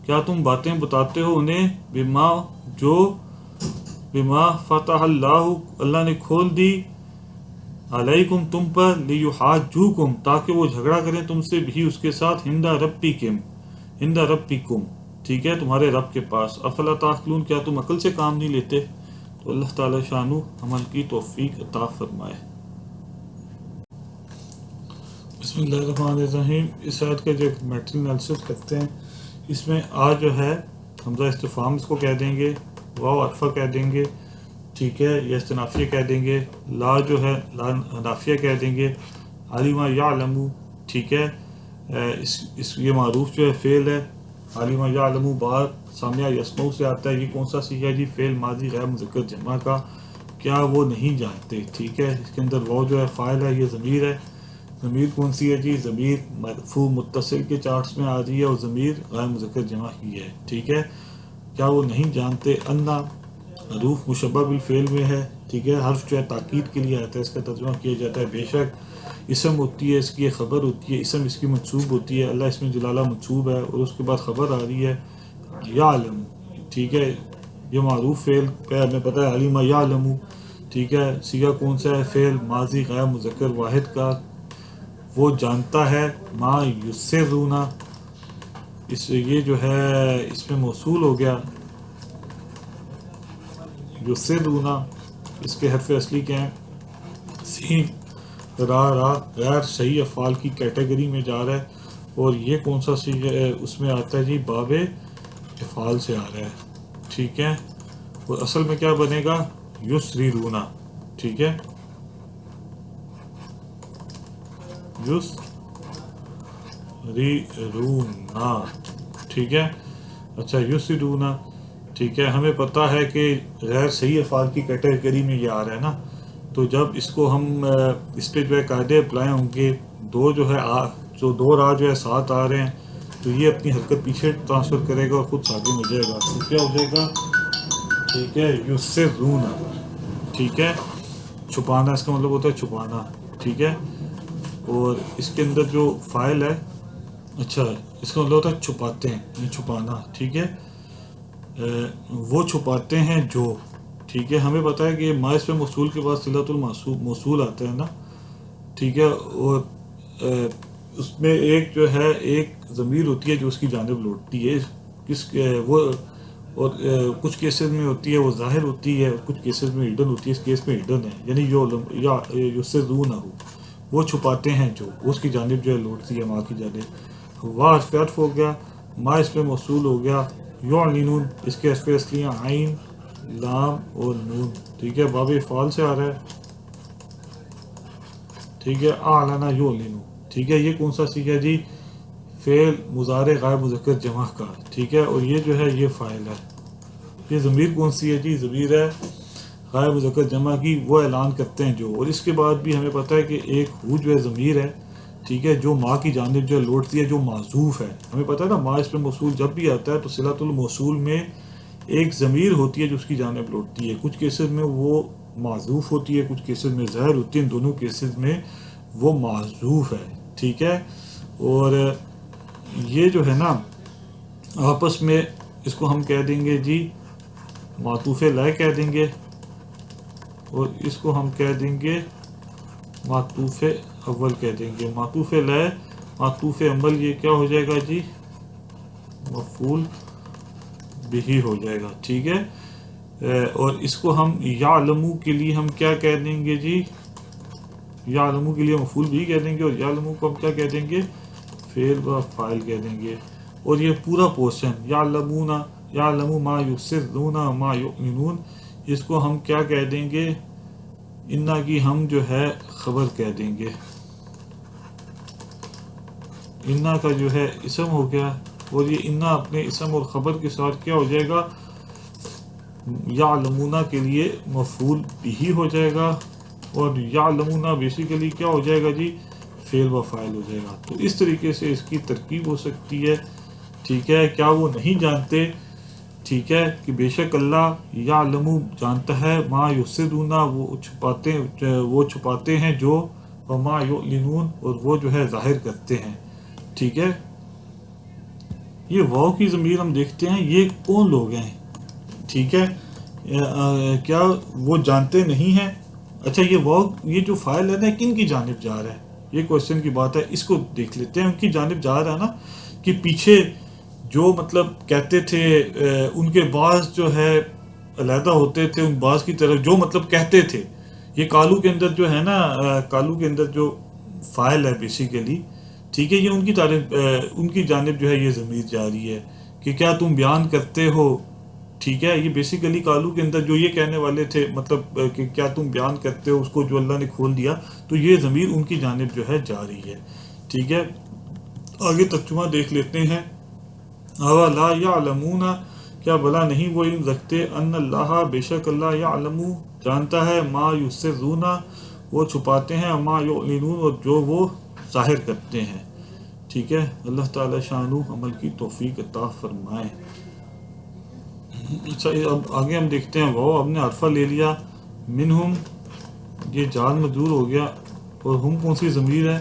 کیا تم باتیں بتاتے ہو انہیں، بما جو، بما فتح اللہ اللہ نے کھول دی، علیکم تم پر، لیحاجوکم تاکہ وہ جھگڑا کریں تم سے بھی اس کے ساتھ، عند ربکم ٹھیک ہے، تمہارے رب کے پاس. افلا تعقلون کیا تم عقل سے کام نہیں لیتے. تو اللہ تعالی شانو عمل کی توفیق عطا فرمائے. بسم اللہ الرحمن الرحیم. اس آیت کا جو میٹری انالیسس کرتے ہیں، اس میں آ جو ہے حمزہ استفہام اس کو کہہ دیں گے، واو عطفہ کہہ دیں گے، ٹھیک ہے، یا استنافیہ کہہ دیں گے، لا جو ہے لا نافیہ کہہ دیں گے، علم یعلم، ٹھیک ہے. اس یہ معروف جو ہے فعل ہے، علم یعلم بار سامع یسمع سے آتا ہے. یہ کون سا سیغہ ہے جی، فعل ماضی غیر مذکر جمع کا، کیا وہ نہیں جانتے، ٹھیک ہے. اس کے اندر وہ جو ہے فاعل ہے، یہ ضمیر ہے. ضمیر کون سی ہے جی، ضمیر مرفوع متصل کے چارٹس میں آ رہی ہے، اور ضمیر غیر مذکر جمع کی ہے، ٹھیک ہے. کیا وہ نہیں جانتے، انا حروف مشبہ بالفعل میں ہے، ٹھیک ہے. حرف جو ہے تاکید کے لیے آتا ہے، اس کا ترجمہ کیا جاتا ہے بے شک. اسم ہوتی ہے اس کی، خبر ہوتی ہے، اسم اس کی منصوب ہوتی ہے، اللہ اس میں جلالہ منصوب ہے، اور اس کے بعد خبر آ رہی ہے یعلم، ٹھیک ہے. یہ معروف فعل پہ ہمیں پتہ ہے، علم یعلم، ٹھیک ہے. صیغہ کون سا ہے، فعل ماضی غیر مذکر واحد کا، وہ جانتا ہے. ما یسرون، اس یہ جو ہے اس میں موصول ہو گیا، یسرون، اس کے حرف اصلی کیا ہیں، سین، را غیر صحیح افعال کی کیٹیگری میں جا رہا ہے. اور یہ کون سا صیغہ ہے، اس میں آتا ہے جی باب افعال سے آ رہا ہے، ٹھیک ہے. اور اصل میں کیا بنے گا، یسرون، ٹھیک ہے، یسرون، ٹھیک ہے. اچھا یسرون، ٹھیک ہے. ہمیں پتہ ہے کہ غیر صحیح افعال کی کیٹیگری میں یہ آ رہا ہے نا. تو جب اس کو ہم اس پہ جو ہے قاعدے اپلائی ہوں گے، دو جو ہے جو دو راہ جو ہے ساتھ آ رہے ہیں، تو یہ اپنی حرکت پیچھے ٹرانسفر کرے گا اور خود آگے ہو جائے گا. تو کیا ہو جائے گا، ٹھیک ہے، یسرون، ٹھیک ہے. چھپانا اس کا مطلب ہوتا ہے چھپانا، ٹھیک ہے. اور اس کے اندر جو فاعل ہے، اچھا اس کا مطلب ہوتا ہے چھپاتے ہیں، یعنی چھپانا، ٹھیک ہے. وہ چھپاتے ہیں جو، ٹھیک ہے. ہمیں پتہ ہے کہ ما اس پہ موصول کے بعد صلۃ الموصول آتا ہے نا، ٹھیک ہے. اور اس میں ایک جو ہے ایک ضمیر ہوتی ہے جو اس کی جانب لوٹتی ہے، وہ، اور کچھ کیسز میں ہوتی ہے وہ ظاہر ہوتی ہے، اور کچھ کیسز میں ہڈن ہوتی ہے. اس کیس میں ہڈن ہے، یعنی یسرون، وہ چھپاتے ہیں جو، اس کی جانب جو ہے لوٹتی ہے، ماں کی جانب. واہ حرف عطف ہو گیا، ما اس پہ موصول ہو گیا، یعلنون اس کے حرف اصلی عین، لام اور نون، ٹھیک ہے. باب افعال سے آ رہا ہے، ٹھیک ہے. اعلن یعلن، ٹھیک ہے. یہ کون سا سیکھا جی، فعل مضارع غیر مذکر جمع کا، ٹھیک ہے. اور یہ جو ہے یہ فاعل ہے. یہ ضمیر کون سی ہے جی، ضمیر ہے غیر مذکر جمع کی، وہ اعلان کرتے ہیں جو. اور اس کے بعد بھی ہمیں پتہ ہے کہ ایک ہو جو ہے ضمیر ہے، ٹھیک ہے، جو ما کی جانب جو لوٹتی ہے، جو معذوف ہے. ہمیں پتہ ہے نا ما اس میں موصول جب بھی آتا ہے تو صلۃ الموصول میں ایک ضمیر ہوتی ہے جو اس کی جانب لوٹتی ہے. کچھ کیسز میں وہ معذوف ہوتی ہے، کچھ کیسز میں ظاہر ہوتی ہے. ان دونوں کیسز میں وہ معذوف ہے. ٹھیک ہے، اور یہ جو ہے نا آپس میں اس کو ہم کہہ دیں گے جی معطوف لائے کہہ دیں گے، اور اس کو ہم کہہ دیں گے معطوف اول کہہ دیں گے. معطوف لائے معطوف عمل یہ کیا ہو جائے گا جی؟ مفعول بھی ہو جائے گا. ٹھیک ہے، اور اس کو ہم یعلمو کے لیے ہم کیا کہہ دیں گے جی؟ یعلمو کے لیے مفعول بھی کہہ دیں گے، اور یعلمو کو ہم کیا کہہ دیں گے؟ فعل و فاعل کہہ دیں گے. اور یہ پورا پورشن یعلمون، یعلم ما یسرون ما یعلنون، اس کو ہم کیا کہہ دیں گے؟ انا کی ہم جو ہے خبر کہہ دیں گے. انا کا جو ہے اسم ہو گیا، اور یہ انا اپنے اسم اور خبر کے ساتھ کیا ہو جائے گا؟ یعلمون کے لیے مفعول بھی ہو جائے گا، اور یعلمون بیسیکلی کیا ہو جائے گا جی؟ فعل و فاعل ہو جائے گا. تو اس طریقے سے اس کی ترکیب ہو سکتی ہے. ٹھیک ہے، کیا وہ نہیں جانتے؟ ٹھیک ہے، کہ بے شک اللہ یعلم جانتا ہے، ما یفسدون وہ چھپاتے ہیں جو، وما یعلنون اور وہ جو ہے ظاہر کرتے ہیں. ٹھیک ہے، یہ واو کی ضمیر ہم دیکھتے ہیں یہ کون لوگ ہیں. ٹھیک ہے، کیا وہ جانتے نہیں ہیں؟ اچھا، یہ واو یہ جو فاعل ہے نا کن کی جانب جا رہا ہے؟ یہ کوشچن کی بات ہے، اس کو دیکھ لیتے ہیں. ان کی جانب جا رہا ہے نا، کہ پیچھے جو مطلب کہتے تھے ان کے بعض جو ہے علیحدہ ہوتے تھے ان بعض کی طرف، جو مطلب کہتے تھے. یہ کالو کے اندر جو ہے نا، کالو کے اندر جو فاعل ہے بیسیکلی، ٹھیک ہے، یہ ان کی طرف ان کی جانب جو ہے یہ ضمیر جا رہی ہے کہ کیا تم بیان کرتے ہو. ٹھیک ہے، یہ بیسیکلی کالو کے اندر جو یہ کہنے والے تھے مطلب کہ کیا تم بیان کرتے ہو اس کو جو اللہ نے کھول دیا، تو یہ ضمیر ان کی جانب جو ہے جا رہی ہے. ٹھیک ہے، آگے ترجمہ دیکھ لیتے ہیں. اولا یعلمون، کیا بلا نہیں وہ علم رکھتے، ان اللہ بے شک اللہ یعلم جانتا ہے، ما یسرون وہ چھپاتے ہیں، ما یعلنون اور جو وہ ظاہر کرتے ہیں. ٹھیک ہے، اللہ تعالی شانو عمل کی توفیق عطا فرمائے. اچھا، اب آگے ہم دیکھتے ہیں. وہ ہم نے عرفہ لے لیا، منہم یہ جار مجرور ہو گیا، اور ہم کون سی ضمیر ہے؟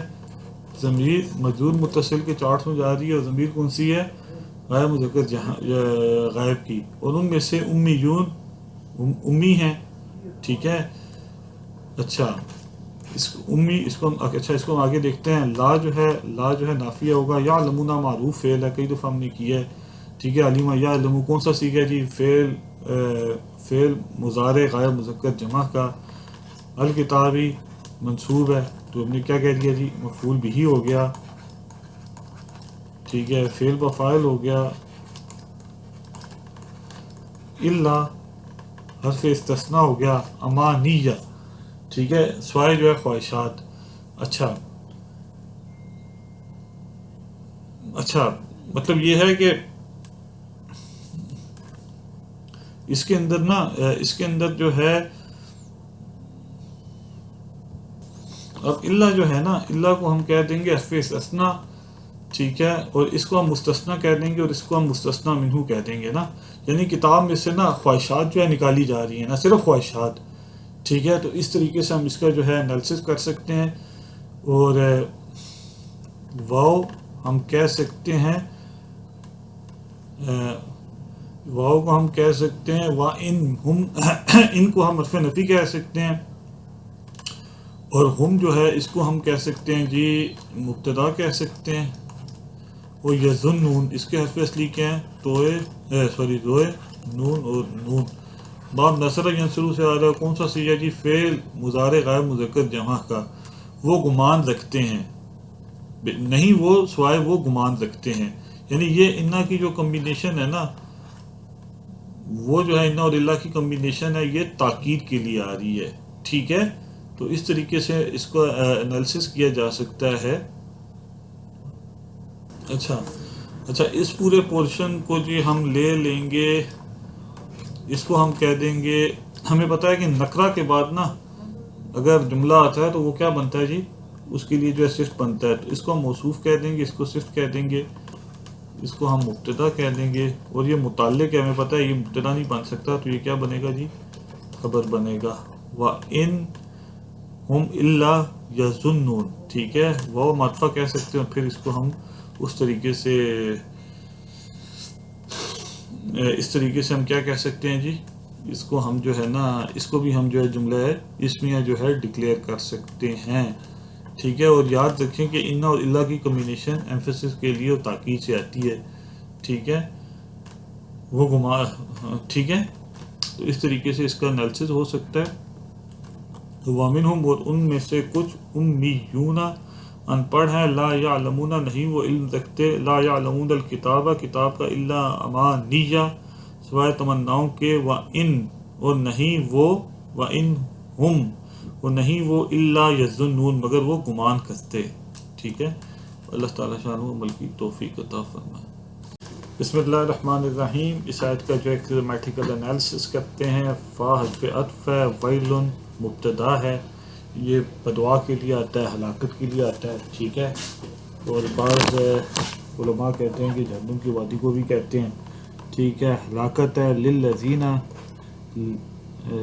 ضمیر مجرور متصل کے چارٹ میں جا رہی ہے، اور ضمیر کون سی ہے؟ غیر مذکر غائب کی. اور ان میں سے امیون امی ہیں. ٹھیک ہے، اچھا اس امی اس کو اس کو آگے دیکھتے ہیں. لا جو ہے نافیہ ہوگا. یعلمون معروف فعل ہے، کئی دفعہ ہم نے کیا ہے. ٹھیک ہے، علیمہ یعلم کون سا سیکھا ہے جی؟ فعل مضارع غیر مذکر جمع کا. الکتابی منصوب ہے، تو ہم نے کیا کہہ دیا جی؟ مفعول بھی ہو گیا. ٹھیک ہے، فعل و فاعل ہو گیا. اللہ حرف استثناء ہو گیا. امانیہ، ٹھیک ہے، سوائے جو ہے خواہشات. اچھا مطلب یہ ہے کہ اس کے اندر نا، اس کے اندر جو ہے اب اللہ جو ہے نا، اللہ کو ہم کہہ دیں گے حرف استثناء. ٹھیک ہے، اور اس کو ہم مستثنیٰ کہہ دیں گے، اور اس کو ہم مستثنیٰ منہو کہہ دیں گے نا. یعنی کتاب میں سے نا خواہشات جو ہے نکالی جا رہی ہیں، نا صرف خواہشات. ٹھیک ہے، تو اس طریقے سے ہم اس کا جو ہے انالیسس کر سکتے ہیں. اور واو ہم کہہ سکتے ہیں، واو کو ہم کہہ سکتے ہیں ان کو ہم حرف نفی کہہ سکتے ہیں. اور ہم جو ہے اس کو ہم کہہ سکتے ہیں جی مبتدا کہہ سکتے ہیں. اور یظنون اس کے حرف اصلی کیا ہیں؟ روئے نون اور نون. باب نصر ینصرو سے آ رہا ہے، کون سا سیغہ جی؟ فعل مضارع غیر مذکر جمع کا. وہ گمان رکھتے ہیں، نہیں وہ سوائے وہ گمان رکھتے ہیں. یعنی یہ انا کی جو کمبینیشن ہے نا، وہ جو ہے انا اور اللہ کی کمبینیشن ہے، یہ تاکید کے لیے آ رہی ہے. ٹھیک ہے، تو اس طریقے سے اس کو انالیسس کیا جا سکتا ہے. اچھا اس پورے پورشن کو جی ہم لے لیں گے، اس کو ہم کہہ دیں گے. ہمیں پتہ ہے کہ نکرہ کے بعد نا اگر جملہ آتا ہے تو وہ کیا بنتا ہے جی؟ اس کے لیے جو ہے صفت بنتا ہے، تو اس کو ہم موصوف کہہ دیں گے، اس کو صفت کہہ دیں گے، اس کو ہم مبتدا کہہ دیں گے، اور یہ متعلق ہے، ہمیں پتہ ہے یہ مبتدا نہیں بن سکتا، تو یہ کیا بنے گا جی؟ خبر بنے گا۔ وَإِنْ ہم الا یظنون، ٹھیک ہے، وہ معطفہ کہہ سکتے ہیں، پھر اس کو ہم اس طریقے سے ہم کیا کہہ سکتے ہیں جی، اس کو ہم جو ہے نا، اس کو بھی ہم جو ہے جملہ اسمیہ جو ہے ڈکلیئر کر سکتے ہیں، ٹھیک ہے۔ اور یاد رکھیں کہ ان اور الا کی کمبینیشن ایمفیسس کے لیے اور تاکید سے آتی ہے، ٹھیک ہے، وہ ٹھیک ہے، تو اس طریقے سے اس کا انالیسس ہو سکتا ہے۔ وَمِنْهُمْ، اور ان میں سے کچھ امیون ان پڑھ ہیں، لا یعلمون نہیں وہ علم رکھتے، لا یعلمون الکتاب کتاب کا، الا امانیہ سوائے تمناؤں کے، وَإِن اور نہیں وہ، وَإِن ہم اور نہیں وہ، الا یظنون مگر وہ گمان کرتے، ٹھیک ہے۔ اللہ تعالیٰ شان و عمل کی توفیق عطا فرمائے۔ بسم اللہ الرحمن الرحیم۔ اس آیت کا جو ایک گرامیٹیکل انالیسس کرتے ہیں۔ فا حرف عطف ہے، ویل مبتدا ہے، یہ بدعا کے لیے آتا ہے، ہلاکت کے لیے آتا ہے، ٹھیک ہے۔ اور بعض علماء کہتے ہیں کہ جہنم کی وادی کو بھی کہتے ہیں، ٹھیک ہے۔ ہلاکت ہے، للذین،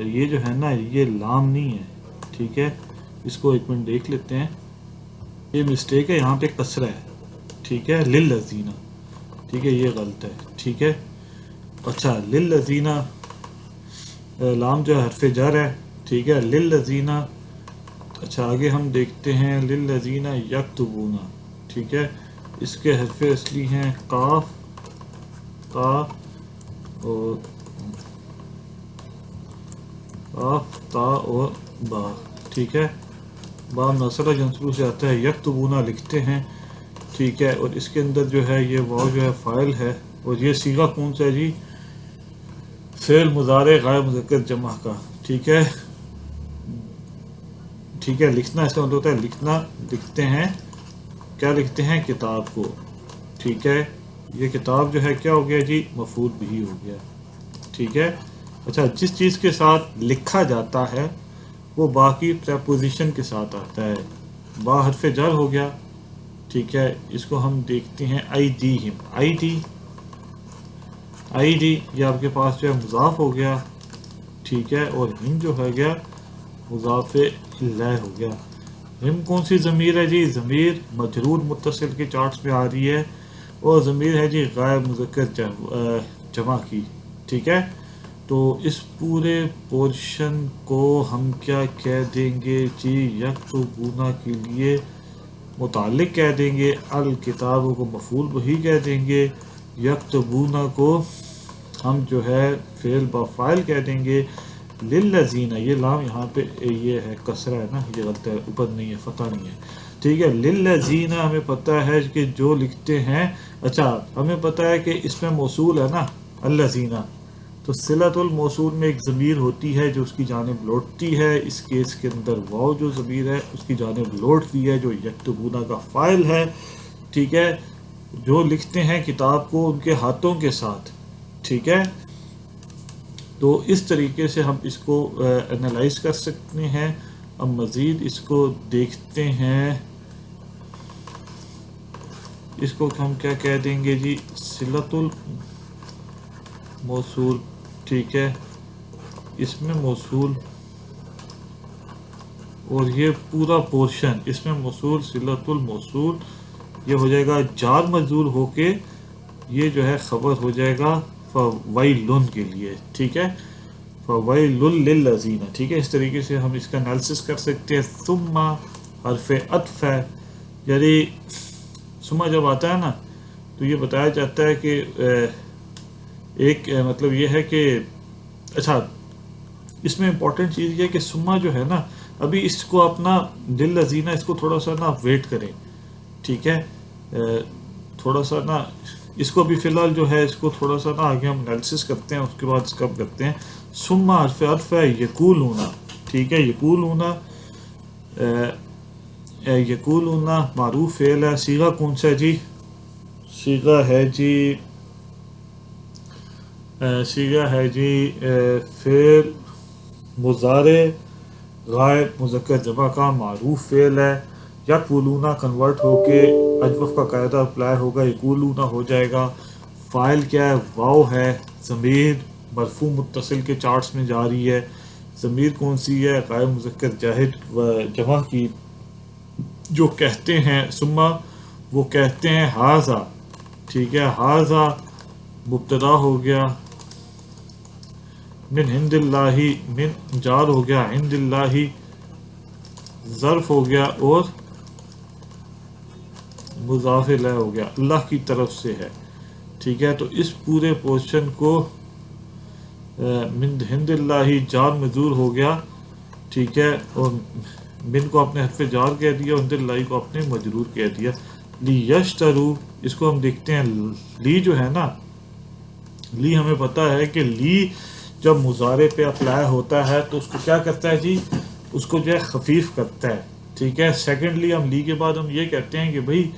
یہ جو ہے نا یہ لام نہیں ہے، ٹھیک ہے، اس کو ایک منٹ دیکھ لیتے ہیں، یہ مسٹیک ہے، یہاں پہ کسرہ ہے، ٹھیک ہے، للذین، ٹھیک ہے، یہ غلط ہے، ٹھیک ہے۔ اچھا، للذین، لام جو ہے حرف جر ہے، ٹھیک ہے، للذین۔ اچھا آگے ہم دیکھتے ہیں، للذین یکتبون، ٹھیک ہے، اس کے حرف اصلی ہیں قاف، تا اور قاف، تا اور با، ٹھیک ہے۔ با نصرہ جنسلو سے آتا ہے، یکتبون لکھتے ہیں، ٹھیک ہے، اور اس کے اندر جو ہے یہ واو جو ہے فاعل ہے، اور یہ صیغہ کون سا ہے جی؟ فعل مضارع غائب مذکر جمع کا، ٹھیک ہے، ٹھیک ہے۔ لکھنا اس کا مطلب ہوتا ہے لکھنا، لکھتے ہیں، کیا لکھتے ہیں؟ کتاب کو، ٹھیک ہے۔ یہ کتاب جو ہے کیا ہو گیا جی؟ مفعول بھی ہو گیا، ٹھیک ہے۔ اچھا، جس چیز کے ساتھ لکھا جاتا ہے وہ باقی پریپوزیشن کے ساتھ آتا ہے، با حرف جر ہو گیا، ٹھیک ہے۔ اس کو ہم دیکھتے ہیں ایدیہم، آئی ڈی یہ آپ کے پاس جو ہے مضاف ہو گیا، ٹھیک ہے، اور ہم جو ہے گیا مضاف الیہ ہو گیا۔ ہم کون سی ضمیر ہے جی؟ ضمیر مجرور متصل کے چارٹس میں آ رہی ہے، اور ضمیر ہے جی غائب مذکر جمع کی، ٹھیک ہے۔ تو اس پورے پورشن کو ہم کیا کہہ دیں گے جی؟ یکتبون کے لیے متعلق کہہ دیں گے، الکتاب کو مفعول بھی کہہ دیں گے، یکتبون کو ہم جو ہے فعل با فاعل کہہ دیں گے، للذین، یہ لام یہاں پہ یہ ہے کسرہ ہے نا، یہ غلط ہے، اوپر نہیں ہے، فتح نہیں ہے، ٹھیک ہے۔ للذین ہمیں پتہ ہے کہ جو لکھتے ہیں، اچھا ہمیں پتہ ہے کہ اس میں موصول ہے نا الذین، تو صلۃ الموصول میں ایک ضمیر ہوتی ہے جو اس کی جانب لوٹتی ہے، اس کیس کے اندر واو جو ضمیر ہے اس کی جانب لوٹتی ہے، جو یکتبون کا فاعل ہے، ٹھیک ہے، جو لکھتے ہیں کتاب کو ان کے ہاتھوں کے ساتھ، ٹھیک ہے۔ تو اس طریقے سے ہم اس کو انالائز کر سکتے ہیں۔ اب مزید اس کو دیکھتے ہیں، اس کو ہم کیا کہہ دیں گے جی؟ صلۃ الموصول، ٹھیک ہے، اس میں موصول اور یہ پورا پورشن، اس میں موصول، صلۃ الموصول، یہ ہو جائے گا جار مجرور ہو کے، یہ جو ہے خبر ہو جائے گا فویلن کے لیے، ٹھیک ہے، فویل للذین، ٹھیک ہے۔ اس طریقے سے ہم اس کا انالیسس کر سکتے ہیں۔ ثم حرف عطف ہے، یعنی ثم جب آتا ہے نا تو یہ بتایا جاتا ہے کہ ایک مطلب یہ ہے کہ، اچھا اس میں امپورٹنٹ چیز یہ ہے کہ ثم جو ہے نا، ابھی اس کو اپنا للذین اس کو تھوڑا سا نا ویٹ کریں، ٹھیک ہے، تھوڑا سا نا اس کو بھی فی الحال جو ہے اس کو تھوڑا سا نا آگے ہم انالیسس کرتے ہیں، اس کے بعد اس کا کرتے ہیں۔ ثم حرف عطف ہے، یقولون، ٹھیک ہے، یقولون، یقولون معروف فعل ہے، صیغہ کون سا ہے جی؟ صیغہ ہے جی، صیغہ ہے جی فعل مضارع غائب مذکر جمع کا معروف فعل ہے، یقولونا کنورٹ ہو کے اجوف کا قاعدہ اپلائی ہوگا، یقولونا ہو جائے گا. فائل کیا ہے؟ واو ہے. ضمیر مرفوع متصل کے چارٹس میں جا رہی ہے. ضمیر کون سی ہے؟ غائب مذکر جاہد و جمع کی جو کہتے ہیں ثم وہ کہتے ہیں ہاذا. ٹھیک ہے، ہاذا مبتدا ہو گیا، من عند اللہ، من جار ہو گیا، عند اللہ ظرف ہو گیا، اور مضاف الیہ ہو گیا، اللہ کی طرف سے ہے. ٹھیک ہے، تو اس پورے پورشن کو من عند اللہ جار مجرور ہو گیا. ٹھیک ہے، اور من کو اپنے حرف جار کہہ دیا، عند اللہ کو اپنے مجرور کہہ دیا. لی یشترو، اس کو ہم دیکھتے ہیں. لی جو ہے نا، لی ہمیں پتہ ہے کہ لی جب مضارع پہ اپلائی ہوتا ہے تو اس کو کیا کرتا ہے جی؟ اس کو جو ہے خفیف کرتا ہے. ٹھیک ہے، سیکنڈلی ہم لی کے بعد ہم یہ کہتے ہیں کہ بھئی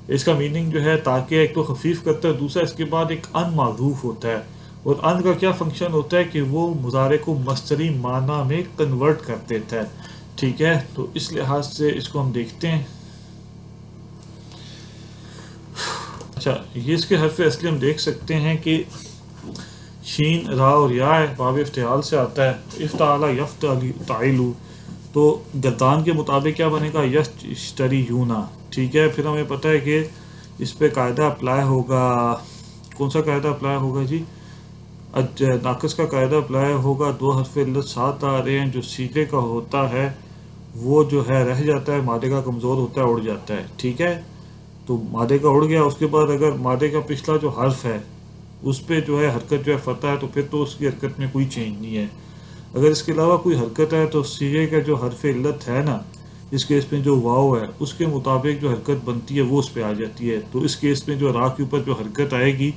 اس کا میننگ جو ہے تاکہ ایک تو خفیف کرتا ہے، دوسرا اس کے بعد ایک ان معذوف ہوتا ہے. اور ان کا کیا فنکشن ہوتا ہے کہ وہ مضارع کو مصدری معنی میں کنورٹ کر دیتا ہے. ٹھیک ہے، تو اس لحاظ سے اس کو ہم دیکھتے ہیں. اچھا، یہ اس کے حرف اصلی ہم دیکھ سکتے ہیں کہ شین، را اور یا ہے، باب افتعال سے آتا ہے. افتعال یفتعلو، تو گردان کے مطابق کیا بنے گا؟ یشتریونا. ٹھیک ہے، پھر ہمیں پتہ ہے کہ اس پہ قاعدہ اپلائی ہوگا. کون سا قاعدہ اپلائی ہوگا جی؟ ناقص کا قاعدہ اپلائی ہوگا. دو حرف علت ساتھ آ رہے ہیں، جو سیغے کا ہوتا ہے وہ جو ہے رہ جاتا ہے، مادے کا کمزور ہوتا ہے، اڑ جاتا ہے. ٹھیک ہے، تو مادے کا اڑ گیا، اس کے بعد اگر مادے کا پچھلا جو حرف ہے اس پہ جو ہے حرکت جو ہے فتح ہے، تو پھر تو اس کی حرکت میں کوئی چینج نہیں ہے. اگر اس کے علاوہ کوئی حرکت ہے تو سیغے کا جو حرف علت ہے نا، اس کیس میں جو واو ہے اس کے مطابق جو حرکت بنتی ہے وہ اس پہ آ جاتی ہے. تو اس کیس میں جو را کے اوپر جو حرکت آئے گی،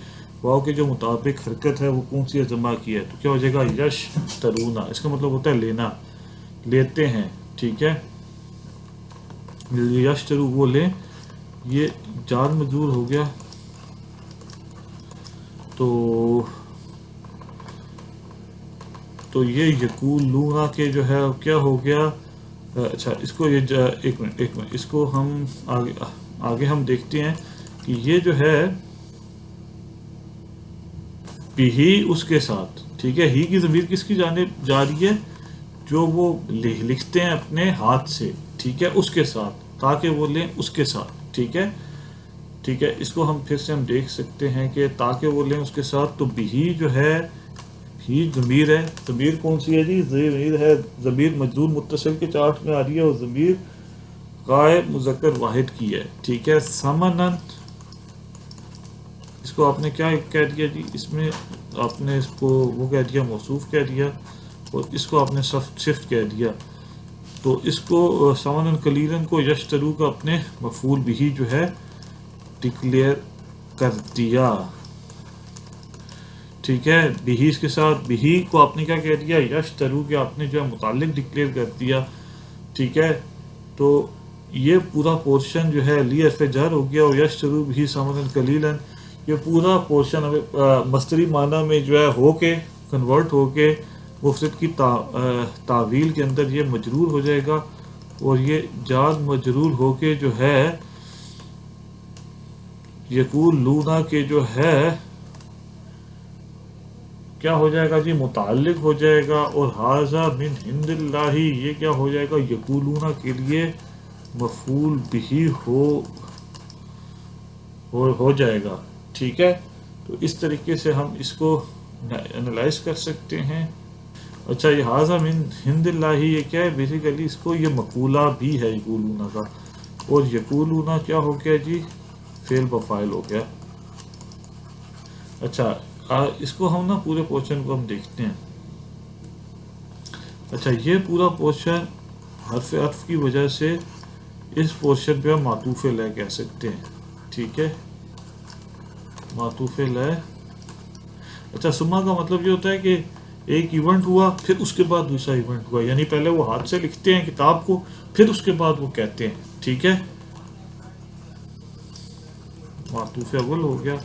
واو کے جو مطابق حرکت ہے وہ کون سی جمع کی ہے، تو کیا ہو جائے گا؟ یش ترونا. اس کا مطلب ہوتا ہے لینا، لیتے ہیں. ٹھیک ہے، یش ترو وہ لیں. یہ جار مجرور ہو گیا، تو یہ یقولون کے جو ہے کیا ہو گیا. اچھا، اس کو یہ ایک منٹ اس کو ہم آگے ہم دیکھتے ہیں کہ یہ جو ہے بھی اس کے ساتھ. ٹھیک ہے، ہی کی ضمیر کس کی جانب جا رہی ہے؟ جو وہ لکھتے ہیں اپنے ہاتھ سے. ٹھیک ہے، اس کے ساتھ، تاکہ وہ لیں اس کے ساتھ. ٹھیک ہے، ٹھیک ہے، اس کو ہم پھر سے ہم دیکھ سکتے ہیں کہ تاکہ وہ لیں اس کے ساتھ. تو بھی جو ہے، ہی ضمیر ہے. ضمیر کون سی ہے جی؟ ضمیر ہے، ضمیر مجرور متصل کے چارٹ میں آ رہی ہے، اور ضمیر غائب مذکر واحد کی ہے. ٹھیک ہے، سمنن، اس کو آپ نے کیا کہہ دیا جی؟ اس میں آپ نے اس کو وہ کہہ دیا، موصوف کہہ دیا، اور اس کو آپ نے صفت کہہ دیا. تو اس کو سمنن قلیلاً کو یشترو کا اپنے مفعول بھی جو ہے ڈکلیئر کر دیا. ٹھیک ہے، بھی اس کے ساتھ، بھی کو آپ نے کیا کہہ دیا؟ یشترو کے آپ نے جو ہے متعلق ڈکلیئر کر دیا. ٹھیک ہے، تو یہ پورا پورشن جو ہے لی حرف جر ہو گیا، اور یشترو بھی ثمنا قلیلا. یہ پورا پورشن ہمیں مصدری معنی میں جو ہے ہو کے کنورٹ ہو کے مفرد کی تعویل کے اندر یہ مجرور ہو جائے گا، اور یہ جاز مجرور ہو کے جو ہے یقولون کے جو ہے کیا ہو جائے گا جی؟ متعلق ہو جائے گا. اور ھذا من عند اللہ، یہ کیا ہو جائے گا؟ یقولون کے لیے مفعول بھی ہو جائے گا. ٹھیک ہے، تو اس طریقے سے ہم اس کو انالائز کر سکتے ہیں. اچھا، یہ ھذا من عند اللہ یہ کیا ہے؟ بیسیکلی اس کو یہ مقولہ بھی ہے یقولون کا، اور یقولون کیا ہو گیا جی؟ فعل بفاعل ہو گیا. اچھا، اس کو ہم نا پورے پورشن کو ہم دیکھتے ہیں. اچھا، یہ پورا پورشن حرف عطف کی وجہ سے اس پورشن پہ ہم معطوف لہ کہہ سکتے ہیں. ٹھیک ہے، معطوف لہ. اچھا، ثم کا مطلب یہ ہوتا ہے کہ ایک ایونٹ ہوا، پھر اس کے بعد دوسرا ایونٹ ہوا، یعنی پہلے وہ ہاتھ سے لکھتے ہیں کتاب کو، پھر اس کے بعد وہ کہتے ہیں. ٹھیک ہے، معطوف اول ہو گیا.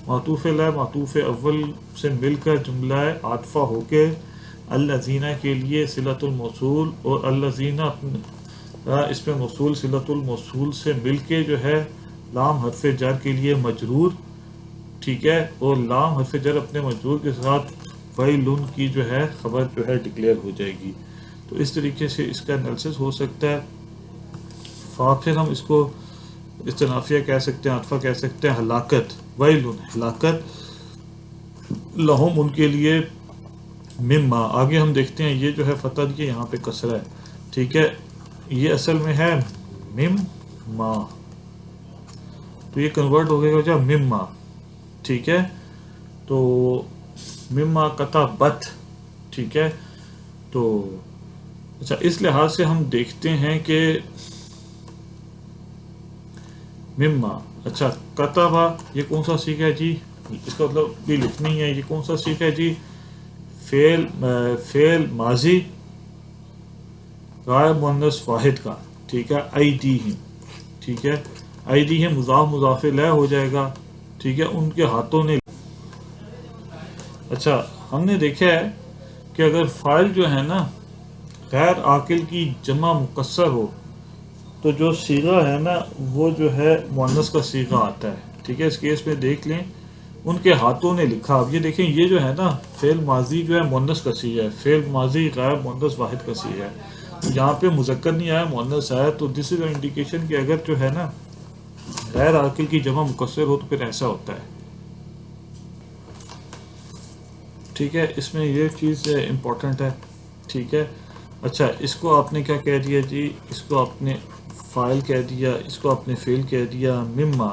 معطوف لہ معطوف اول سے مل کر جملہ عاطفہ ہو کے الذین کے لیے صلۃ الموصول، اور الذین اس میں موصول صلۃ الموصول سے مل کے جو ہے لام حرف جر کے لیے مجرور، ٹھیک ہے، اور لام حرف جر اپنے مجرور کے ساتھ ویلن کی جو ہے خبر جو ہے ڈکلیئر ہو جائے گی. تو اس طریقے سے اس کا انالیسس ہو سکتا ہے. پھر ہم اس کو استنافیہ کہہ سکتے ہیں، عطفہ کہہ سکتے ہیں. ہلاکت، ویلن ہلاکت، لہم ان کے لیے، مما آگے ہم دیکھتے ہیں یہ جو ہے فتح کی یہاں پہ کسرہ ہے، ٹھیک ہے، یہ اصل میں ہے مما، تو یہ کنورٹ ہو گیا جب مما، ٹھیک ہے. تو مما کتبت، ٹھیک ہے. تو اچھا اس لحاظ سے ہم دیکھتے ہیں کہ مما، اچھا کتبہ یہ کون سا سیکھا ہے جی، اس کا مطلب بھی لکھنی ہے، یہ کون سا سیکھا ہے جی، فعل ماضی غائب مؤنث واحد کا، ٹھیک ہے. ایدیہم، ٹھیک ہے، ایدیہم مضاف مضاف الیہ ہو جائے گا، ٹھیک ہے، ان کے ہاتھوں نے. اچھا ہم نے دیکھا ہے کہ اگر فاعل جو ہے نا غیر عاقل کی جمع مکسر ہو تو جو صیغہ ہے نا وہ جو ہے مؤنث کا صیغہ آتا ہے، ٹھیک ہے. اس کیس میں دیکھ لیں ان کے ہاتھوں نے لکھا. اب یہ دیکھیں یہ جو ہے نا فعل ماضی جو ہے مؤنث کا صیغہ ہے، فعل ماضی غائب مؤنث واحد کا صیغہ ہے. یہاں پہ مذکر نہیں آیا مؤنث آیا، تو دس از انڈیکیشن کہ اگر جو ہے نا غیر عاقل کی جمع مکسر ہو تو پھر ایسا ہوتا ہے، ٹھیک ہے. اس میں یہ چیز امپورٹنٹ ہے، ٹھیک ہے. اچھا اس کو آپ نے کیا کہہ دیا جی، اس کو آپ نے فاعل کہہ دیا، اس کو آپ نے فعل کہہ دیا. مما،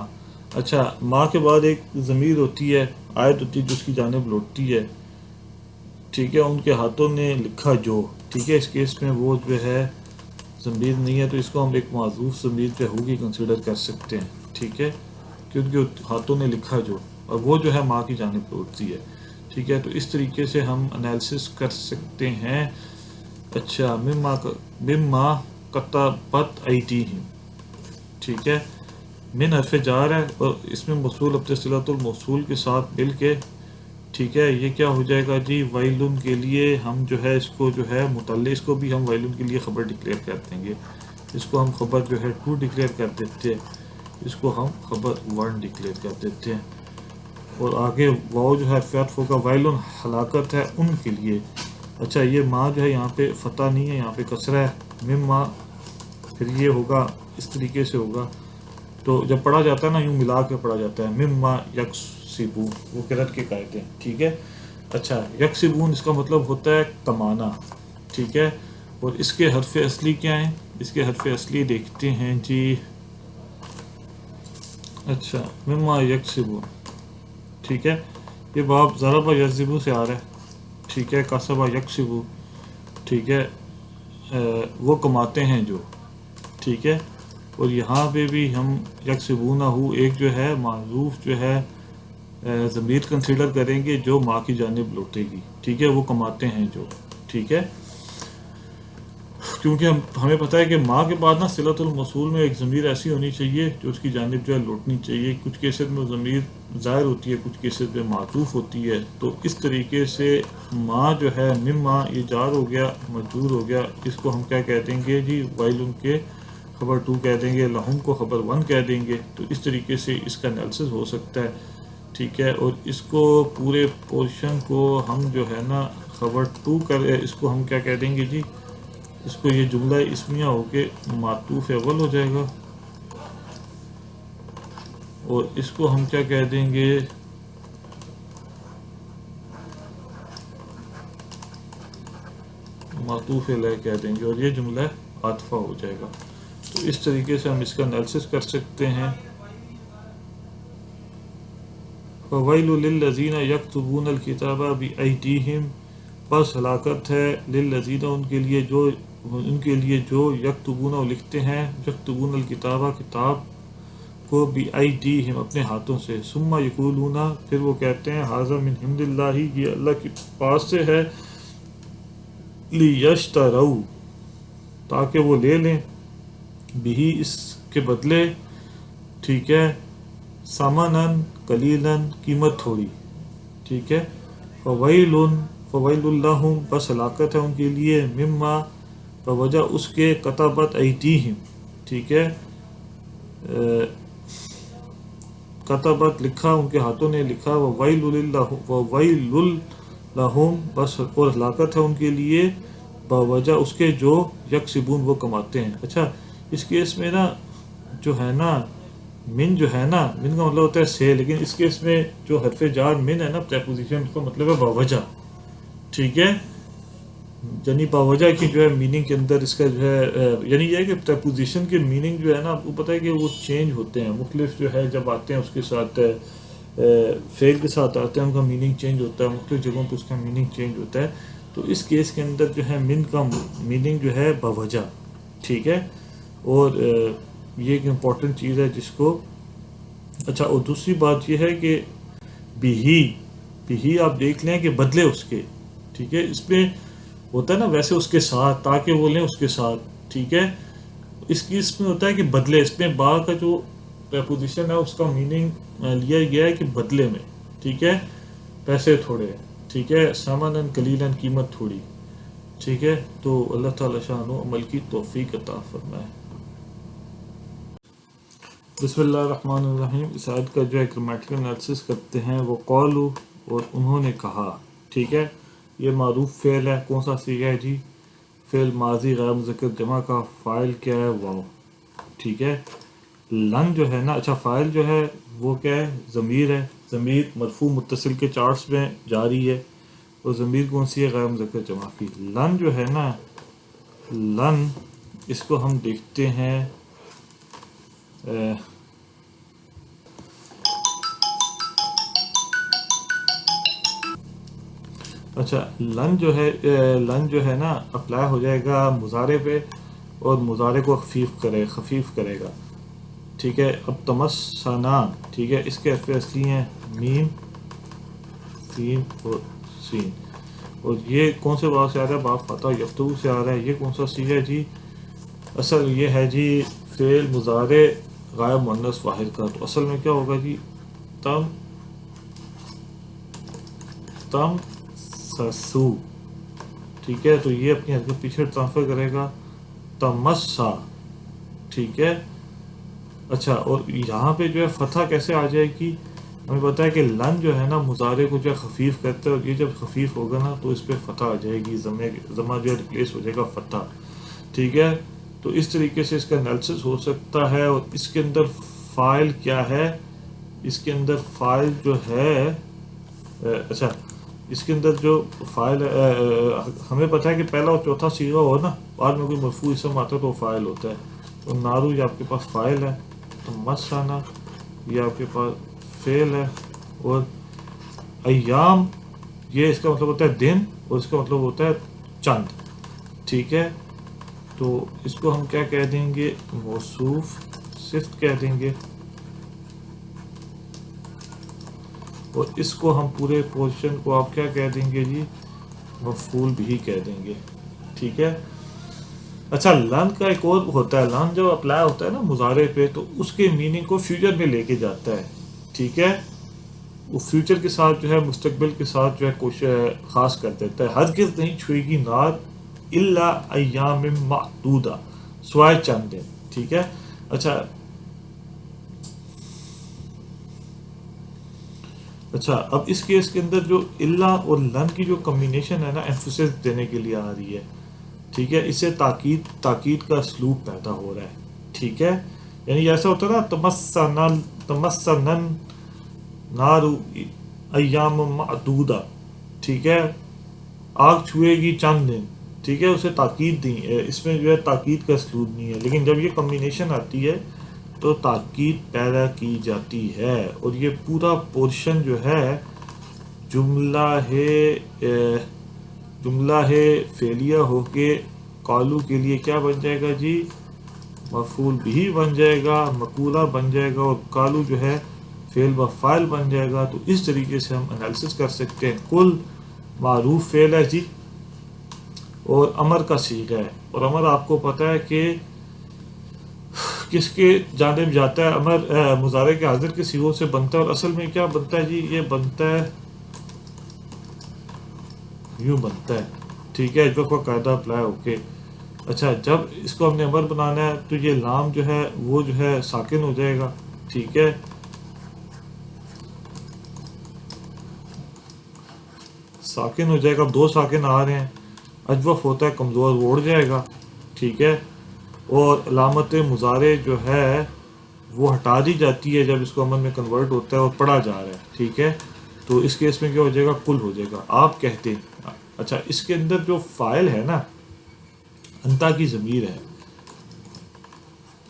اچھا ماں کے بعد ایک ضمیر ہوتی ہے، آیت ہوتی ہے جو اس کی جانب لوٹتی ہے، ٹھیک ہے. ان کے ہاتھوں نے لکھا جو، ٹھیک ہے. اس کیس میں وہ جو ہے ضمیر نہیں ہے، تو اس کو ہم ایک معذوف ضمیر جو ہوگی کنسیڈر کر سکتے ہیں، ٹھیک ہے، کیونکہ ہاتھوں نے لکھا جو، اور وہ جو ہے ماں کی جانب لوٹتی ہے، ٹھیک ہے. تو اس طریقے سے ہم انالیسس کر سکتے ہیں. اچھا مما کتبت ایدیہم، ٹھیک ہے. من حرف جار ہے اور اس میں موصول اپنے صلۃ الموصول کے ساتھ مل کے، ٹھیک ہے، یہ کیا ہو جائے گا جی، ویلن کے لیے ہم جو ہے اس کو جو ہے متعلق، اس کو بھی ہم ویلن کے لیے خبر ڈکلیئر کر دیں گے. اس کو ہم خبر جو ہے 2 ڈکلیئر کر دیتے ہیں، اس کو ہم خبر 1 ڈکلیئر کر دیتے ہیں. اور آگے واؤ جو ہے حرف عطف ہوگا، ویلن ہلاکت ہے ان کے لیے. اچھا یہ ماں جو ہے یہاں پہ فتح نہیں ہے، یہاں پہ کسرہ ہے. مما، پھر یہ ہوگا اس طریقے سے ہوگا. تو جب پڑھا جاتا ہے نا یوں ملا کے پڑھا جاتا ہے، مما یکسبون، وہ قرأت کے قاعدے ہیں، ٹھیک ہے. اچھا یکسبون اس کا مطلب ہوتا ہے کمانا، ٹھیک ہے. اور اس کے حرف اصلی کیا ہیں، اس کے حرف اصلی دیکھتے ہیں جی. اچھا مما یکسبون، ٹھیک ہے. یہ باب ضربہ یضربو سے آ رہا ہے، ٹھیک ہے. کسبہ یکسبو، ٹھیک ہے، وہ کماتے ہیں جو، ٹھیک ہے. اور یہاں پہ بھی ہم یکسبونہ ہو ایک جو ہے معذوف جو ہے ضمیر کنسیڈر کریں گے جو ماں کی جانب لوٹے گی، ٹھیک ہے. وہ کماتے ہیں جو، ٹھیک ہے. کیونکہ ہمیں پتہ ہے کہ ماں کے بعد نا صلۃ الموصول میں ایک ضمیر ایسی ہونی چاہیے جو اس کی جانب جو ہے لوٹنی چاہیے. کچھ کیسز میں ضمیر ظاہر ہوتی ہے، کچھ کیسز میں معطوف ہوتی ہے. تو اس طریقے سے ماں جو ہے مما یہ جار ہو گیا، مجرور ہو گیا. اس کو ہم کیا کہہ دیں گے جی، ویلن کے خبر 2 کہہ دیں گے، لہم کو خبر 1 کہہ دیں گے. تو اس طریقے سے اس کا انالیسس ہو سکتا ہے، ٹھیک ہے. اور اس کو پورے پورشن کو ہم جو ہے نا خبر 2 کر، اس کو ہم کیا کہہ دیں گے جی، اس کو یہ جملہ اسمیہ ہو کے معطوف اول ہو جائے گا. اور اس کو ہم کیا کہہ دیں گے، معطوف علیہ کہہ دیں گے، اور یہ جملہ عاطفہ ہو جائے گا. تو اس طریقے سے ہم اس کا انالیسس کر سکتے ہیں. فَوَيْلٌ لِلَّذِينَ يَكْتُبُونَ الْكِتَابَ بِأَيْدِيهِمْ، بس ہلاکت ہے للذین ان کے لیے جو یکتبون لکھتے ہیں، یکتبون الکتاب کتاب کو بِأَيْدِيهِمْ اپنے ہاتھوں سے. ثم یقولون پھر وہ کہتے ہیں، ھذا من عند اللہ، یہ اللہ کے پاس سے ہے. لیشتروا تاکہ وہ لے لیں، بھی اس کے بدلے، ٹھیک ہے، ثمناً قلیلاً قیمت تھوڑی، ٹھیک ہے. فویل لہم بس ہلاکت ہے ان کے لیے، مما بوجہ اس کے کتبت ایدیہم، ٹھیک ہے، کتبت لکھا، ان کے ہاتھوں نے لکھا، وویل لہم، بس اور ہلاکت ہے ان کے لیے، بوجہ اس کے جو یکسبون وہ کماتے ہیں۔ اچھا اس کیس میں نا جو ہے نا من جو ہے نا، من کا مطلب ہوتا ہے سے، لیکن اس کیس میں جو حرف جار من ہے نا پریپوزیشن، اس کا مطلب ہے باوجہ، ٹھیک ہے، یعنی باوجہ کی جو ہے میننگ کے اندر اس کا جو ہے یعنی یہ ہے کہ پریپوزیشن کے میننگ جو ہے نا آپ کو پتہ ہے کہ وہ چینج ہوتے ہیں، مختلف جو ہے جب آتے ہیں اس کے ساتھ فعل کے ساتھ آتے ہیں ان کا میننگ چینج ہوتا ہے، مختلف جگہوں پہ اس کا میننگ چینج ہوتا ہے۔ تو اس کیس کے اندر جو ہے من کا میننگ جو ہے باوجہ، ٹھیک ہے، اور یہ ایک امپورٹنٹ چیز ہے جس کو، اچھا اور دوسری بات یہ ہے کہ بھی آپ دیکھ لیں کہ بدلے اس کے، ٹھیک ہے، اس میں ہوتا ہے نا ویسے اس کے ساتھ، تاکہ وہ لیں اس کے ساتھ، ٹھیک ہے، اس کی اس میں ہوتا ہے کہ بدلے، اس میں با کا جو پریپوزیشن ہے اس کا میننگ لیا گیا ہے کہ بدلے میں، ٹھیک ہے، پیسے تھوڑے، ٹھیک ہے، سامانن قلیلاً، قیمت تھوڑی، ٹھیک ہے۔ تو اللہ تعالیٰ شان و عمل کی توفیق عطا فرمائے۔ بسم اللہ الرحمن الرحیم۔ اس آیت کا جو ہے گرامیٹیکل انالیسس کرتے ہیں، وہ قالو، اور انہوں نے کہا، ٹھیک ہے، یہ معروف فعل ہے، کون سا صیغہ ہے جی؟ فعل ماضی غیر مذکر جمع کا، فاعل کیا ہے؟ واو، ٹھیک ہے، لن جو ہے نا، اچھا فاعل جو ہے وہ کیا ہے؟ ضمیر ہے، ضمیر مرفوع متصل کے چارٹس میں جاری ہے، اور ضمیر کون سی ہے؟ غیر مذکر جمع کی۔ لن جو ہے نا، لن اس کو ہم دیکھتے ہیں اچھا لن جو ہے نا اپلائی ہو جائے گا مضارع پہ، اور مضارع کو خفیف کرے گا، ٹھیک ہے۔ اب تمسنا، ٹھیک ہے، اس کے حرف اصلی ہیں میم، سین اور سین، اور یہ کون سے باب سے آ رہا ہے؟ باب فتح یفتو سے آ رہا ہے۔ یہ کون سا صیغہ ہے جی؟ اصل یہ ہے جی فعل مضارع غائب مؤنث واحد کا، تو اصل میں کیا ہوگا جی؟ تم سسو، ٹھیک ہے، تو یہ اپنی حرکت پیچھے ٹرانسفر کرے گا، تمسا، ٹھیک ہے۔ اچھا اور یہاں پہ جو ہے فتح کیسے آ جائے گی؟ ہمیں پتا ہے کہ لن جو ہے نا مضارع کو جو ہے خفیف کرتا ہے، اور یہ جب خفیف ہوگا نا تو اس پہ فتح آ جائے گی، ضمہ جو ہے ریپلیس ہو جائے گا فتح، ٹھیک ہے۔ تو اس طریقے سے اس کا انالیسس ہو سکتا ہے۔ اور اس کے اندر فاعل کیا ہے؟ اس کے اندر فاعل جو ہے، اچھا اس کے اندر جو فاعل ہمیں پتہ ہے کہ پہلا اور چوتھا صیغہ ہو نا، بعد میں کوئی مرفوع اسم آتا ہے تو وہ فاعل ہوتا ہے۔ تو نارو یہ آپ کے پاس فاعل ہے، تو مسانا یہ آپ کے پاس فعل ہے، اور ایام یہ اس کا مطلب ہوتا ہے دن، اور اس کا مطلب ہوتا ہے چند، ٹھیک ہے۔ تو اس کو ہم کیا کہہ دیں گے؟ موصوف صفت کہہ دیں گے، اور اس کو ہم پورے پوزیشن کو آپ کیا کہہ دیں گے جی؟ مفعول بھی کہہ دیں گے، ٹھیک ہے۔ اچھا لن کا ایک اور ہوتا ہے، لن جب اپلائی ہوتا ہے نا مضارع پہ تو اس کے میننگ کو فیوچر میں لے کے جاتا ہے، ٹھیک ہے، وہ فیوچر کے ساتھ جو ہے مستقبل کے ساتھ جو ہے کچھ خاص کر دیتا ہے۔ ہرگز نہیں چھوئے گی نار الا ایام معدودہ، سوائے چند دن، ٹھیک ہے۔ اچھا اب اس کیس کے اندر جو اللہ اور لن کی جو کمبینیشن ہے نا ایمفیسس دینے کے لیے آ رہی ہے، ٹھیک ہے، اس سے تاکید کا اسلوب پیدا ہو رہا ہے، ٹھیک ہے، یعنی ایسا ہوتا ہے نا تمسنن نار ایام معدودہ، ٹھیک ہے، آگ چھوئے گی چند دن، ٹھیک ہے، اسے تاکید دی، اس میں جو ہے تاکید کا اسلوب نہیں ہے، لیکن جب یہ کمبینیشن آتی ہے تو تاکید پیدا کی جاتی ہے، اور یہ پورا پورشن جو ہے جملہ ہے فعلیہ ہو کے قالو کے لیے کیا بن جائے گا جی؟ مفعول بھی بن جائے گا، مقولہ بن جائے گا، اور قالو جو ہے فعل و فاعل بن جائے گا۔ تو اس طریقے سے ہم انالیسس کر سکتے ہیں۔ کل معروف فعل ہے جی، اور امر کا صیغہ ہے، اور امر آپ کو پتہ ہے کہ کس کے جانب جاتا ہے؟ امر مضارع کے حاضر کے صیغوں سے بنتا ہے، اور اصل میں کیا بنتا ہے جی؟ یہ بنتا ہے یوں بنتا ہے، ٹھیک ہے، جو کا قاعدہ اپلائی ہو کے اچھا جب اس کو ہم نے امر بنانا ہے تو یہ لام جو ہے وہ جو ہے ساکن ہو جائے گا، ٹھیک ہے، ساکن ہو جائے گا، دو ساکن آ رہے ہیں، اجوف ہوتا ہے کمزور، وہ اڑ جائے گا، ٹھیک ہے، اور علامت مضارع جو ہے وہ ہٹا دی جاتی ہے جب اس کو امر میں کنورٹ ہوتا ہے اور پڑھا جا رہا ہے، ٹھیک ہے، تو اس کیس میں کیا ہو جائے گا، کل ہو جائے گا، آپ کہتے ہیں۔ اچھا اس کے اندر جو فائل ہے نا، انتا کی ضمیر ہے،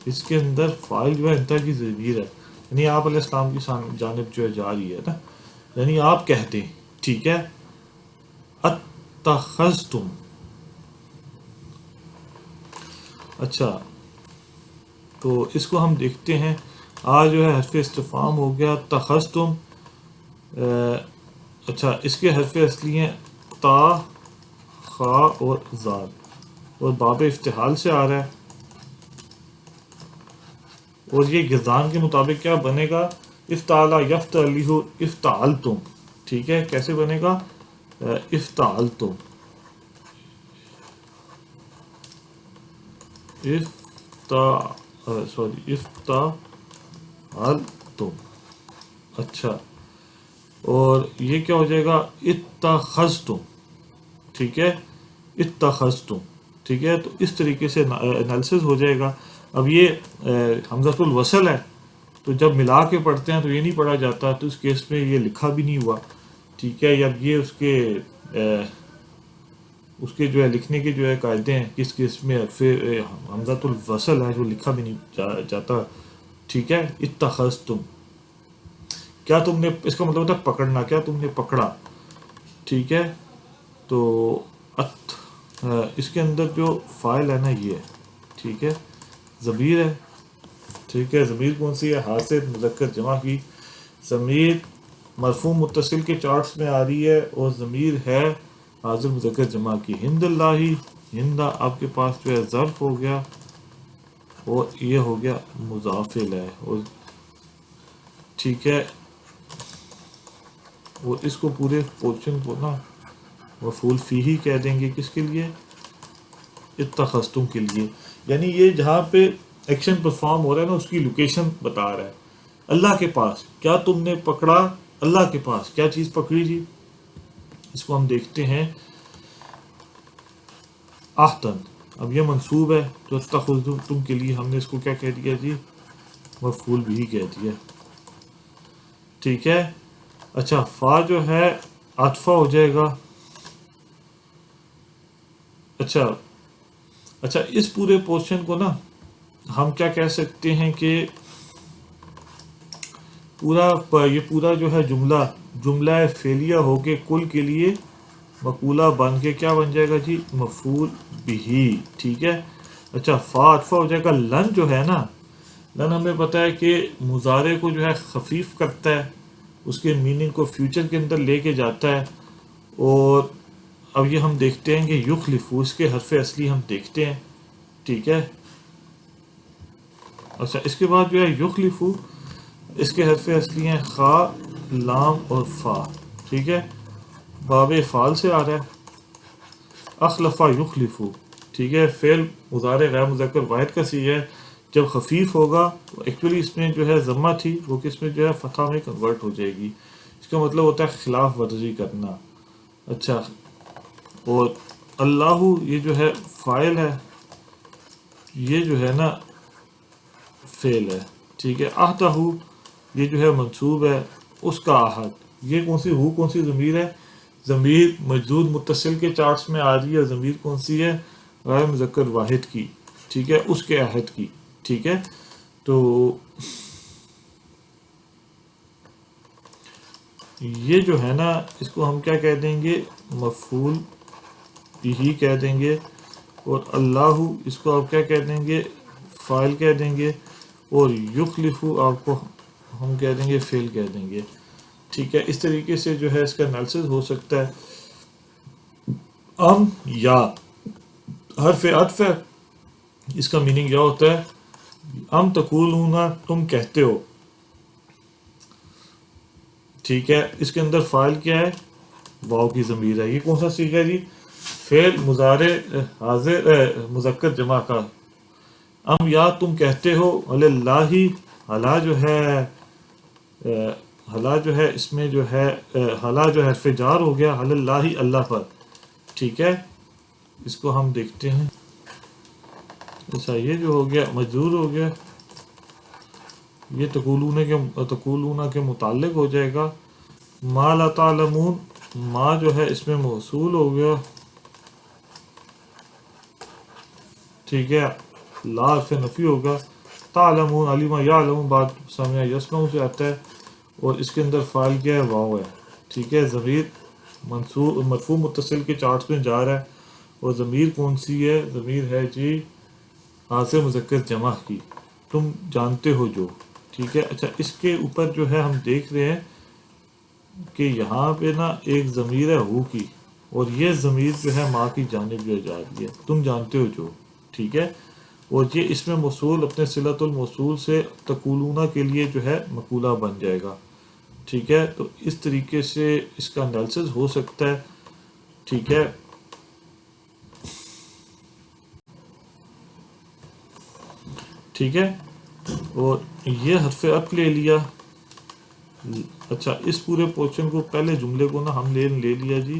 اس کے اندر فائل جو ہے انتا کی ضمیر ہے، یعنی آپ علیہ السلام کی جانب جو ہے جا رہی ہے نا، یعنی آپ کہتے ہیں، ٹھیک ہے، اتخذتم، اچھا تو اس کو ہم دیکھتے ہیں، آج جو ہے حرف استفہام ہو گیا تخذتم، اچھا اس کے حرف اصلی ہیں تا، خا اور زاد، اور باب افتحال سے آ رہا ہے، اور یہ گردان کے مطابق کیا بنے گا، افتعلا یفتعلیہ افتعلتم، ٹھیک ہے، کیسے بنے گا، افتعلتم، افتعلتم، اچھا، اور یہ کیا ہو جائے گا، اتخذتم، ٹھیک ہے، اتخذتم، ٹھیک ہے، تو اس طریقے سے انالیسس ہو جائے گا۔ اب یہ حمزۃ الوصل ہے، تو جب ملا کے پڑھتے ہیں تو یہ نہیں پڑھا جاتا، تو اس کیس میں یہ لکھا بھی نہیں ہوا، ٹھیک ہے، اب یہ اس کے جو ہے لکھنے کے جو ہے قاعدے ہیں، کس کیس میں پھر حمزۃ الوصل ہے جو لکھا بھی نہیں جاتا، ٹھیک ہے، اتخذتم، کیا تم نے، اس کا مطلب ہوتا ہے پکڑنا، کیا تم نے پکڑا، ٹھیک ہے، تو اس کے اندر جو فائل ہے نا یہ ہے، ٹھیک ہے، ضمیر ہے، ٹھیک ہے، ضمیر کون سی ہے، حاضر مذکر جمع کی ضمیر، مرفوع متصل کے چارٹس میں آ رہی ہے، اور ضمیر ہے حاضر مذکر جمع کی، ہند اللہ، ہندا آپ کے پاس جو ہے ظرف ہو گیا، اور یہ ہو گیا مضاف ہے، اور ٹھیک ہے، اور اس کو پورے پورشن کو نا مفعول فیہ کہہ دیں گے، کس کے لیے، اتخذتم کے لیے، یعنی یہ جہاں پہ ایکشن پرفارم ہو رہا ہے نا اس کی لوکیشن بتا رہا ہے، اللہ کے پاس کیا تم نے پکڑا، اللہ کے پاس کیا چیز پکڑی جی، اس کو ہم دیکھتے ہیں، آہتن، اب یہ منصوب ہے تو اتخذتم کے لیے ہم نے اس کو کیا کہہ دیا جی، مفعول بھی کہہ دیا، ٹھیک ہے، اچھا فا جو ہے عطفہ ہو جائے گا، اچھا اچھا اس پورے پورشن کو نا ہم کیا کہہ سکتے ہیں کہ یہ پورا جو ہے جملہ فعلیہ ہو کے کل کے لیے مقولہ بن کے کیا بن جائے گا جی، مفعول بھی، ٹھیک ہے، اچھا فا عطفہ ہو جائے گا، لن جو ہے نا، لن ہمیں پتہ ہے کہ مضارع کو جو ہے خفیف کرتا ہے، اس کے میننگ کو فیوچر کے اندر لے کے جاتا ہے، اور اب یہ ہم دیکھتے ہیں کہ یخلفو، اس کے حرف اصلی ہم دیکھتے ہیں، ٹھیک ہے، اچھا اس کے بعد جو ہے یخلفو، اس کے حرف اصلی ہیں خا، لام اور فا، ٹھیک ہے، باب فعال سے آ رہا ہے، اخلفا یخلفو، ٹھیک ہے، فعل مضارع غیر مذکر واحد کا صیغہ ہے، جب خفیف ہوگا تو ایکچولی اس میں جو ہے ضمہ تھی وہ کس میں جو ہے فتح میں کنورٹ ہو جائے گی، اس کا مطلب ہوتا ہے خلاف ورزی کرنا، اچھا، اور اللہ یہ جو ہے فاعل ہے، یہ جو ہے نا فعل ہے، ٹھیک ہے، آہتہ یہ جو ہے منصوب ہے، اس کا آہد، یہ کون سی ضمیر ہے، ضمیر مجدود متصل کے چارٹس میں آ رہی ہے، ضمیر کون سی ہے، غیر مذکر واحد کی، ٹھیک ہے، اس کے عہد کی، ٹھیک ہے، تو یہ جو ہے نا اس کو ہم کیا کہہ دیں گے، مفعول بھی کہہ دیں گے، اور اللہ اس کو آپ کیا کہہ دیں گے، فاعل کہہ دیں گے، اور یخلفو آپ کو ہم کہہ دیں گے فعل کہہ دیں گے، ٹھیک ہے، اس طریقے سے جو ہے اس کا انالیسس ہو سکتا ہے۔ یا حرف عطف ہے، اس کا میننگ یہ ہوتا ہے، تقولون، تم کہتے ہو، ٹھیک ہے، اس کے اندر فاعل کیا ہے، واو کی ضمیر ہے، یہ کون سا صیغہ ہے جی، فعل مضارع حاضر مذکر جمع کا، ام یا تم کہتے ہو اللہ، حلا جو ہے حلا جو ہے اس میں جو ہے حلا جو ہے حرف جار ہو گیا اللہ اللہ پر، ٹھیک ہے. اس کو ہم دیکھتے ہیں. اچھا یہ جو ہو گیا مجرور ہو گیا، یہ تقولون کے متعلق ہو جائے گا. ما لا تعلمون، ما جو ہے اس میں موصول ہو گیا، ٹھیک ہے. لا حرف نفی ہوگا. تعلمون علم یعلم بعد سمع یسمع سے آتا ہے، اور اس کے اندر فاعل کیا ہے؟ واو ہے، ٹھیک ہے. ضمیر مرفوع متصل کے چارٹس میں جا رہا ہے، اور ضمیر کون سی ہے؟ ضمیر ہے جی حاضر مذکر جمع کی، تم جانتے ہو جو، ٹھیک ہے. اچھا اس کے اوپر جو ہے ہم دیکھ رہے ہیں کہ یہاں پہ نا ایک ضمیر ہے ہو کی، اور یہ ضمیر جو ہے ماں کی جانب جو جا رہی ہے، تم جانتے ہو جو، ٹھیک ہے. اور یہ اس میں موصول اپنے صلۃ الموصول سے تقولون کے لیے جو ہے مقولہ بن جائے گا، ٹھیک ہے. تو اس طریقے سے اس کا انالیسس ہو سکتا ہے، ٹھیک ہے. ٹھیک ہے، اور یہ حرف عطف لے لیا. اچھا اس پورے پورشن کو، پہلے جملے کو نا ہم لے لیا جی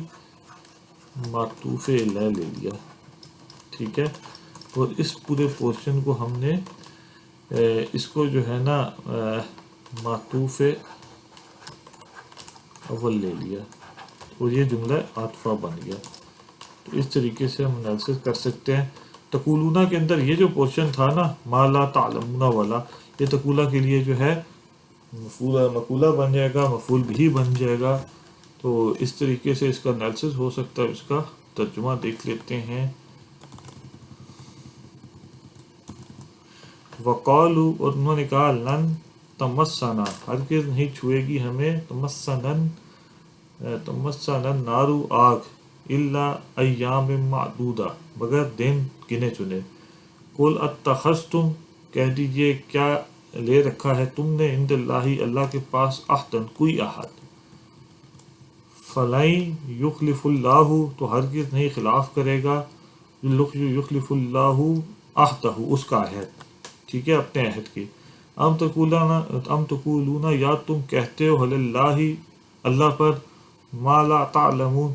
معطوف الیہ لے لیا، ٹھیک ہے. اور اس پورے پورشن کو ہم نے اس کو جو ہے نا معطوف اول لے لیا، اور یہ جملہ عاطفہ بن گیا. تو اس طریقے سے ہم انالیسس کر سکتے ہیں. تقولون کے اندر یہ جو پورشن تھا نا ما لا تعلمون والا، یہ تقولہ کے لیے جو ہے مقولہ بن جائے گا، مفعول بھی بن جائے گا. تو اس طریقے سے اس کا انالیسس ہو سکتا ہے. اس کا ترجمہ دیکھ لیتے ہیں. وقالو، اور انہوں نے کہا لن تمسنا، ہرگز نہیں چھوئے گی ہمیں، تمسنا نارو آگ، الا ایام معدودہ، مگر دن گنے چنے. قل اتخذتم، کہہ دیجئے کیا لے رکھا ہے تم نے، عند اللہ، اللہ کے پاس، عہدن، کوئی عہد. فلن یخلف اللہ، تو ہرگز نہیں خلاف کرے گا، یخلف اللہ عہدہ، اس کا عہد، ٹھیک ہے، اپنے عہد کی. ام تقولون، یا تم کہتے ہو، اللہ اللہ پر، ما لا تعلمون،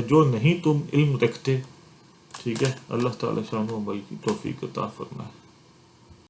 جو نہیں تم علم رکھتے، ٹھیک ہے. اللہ تعالی شان و عمل کی توفیق عطا فرمائے.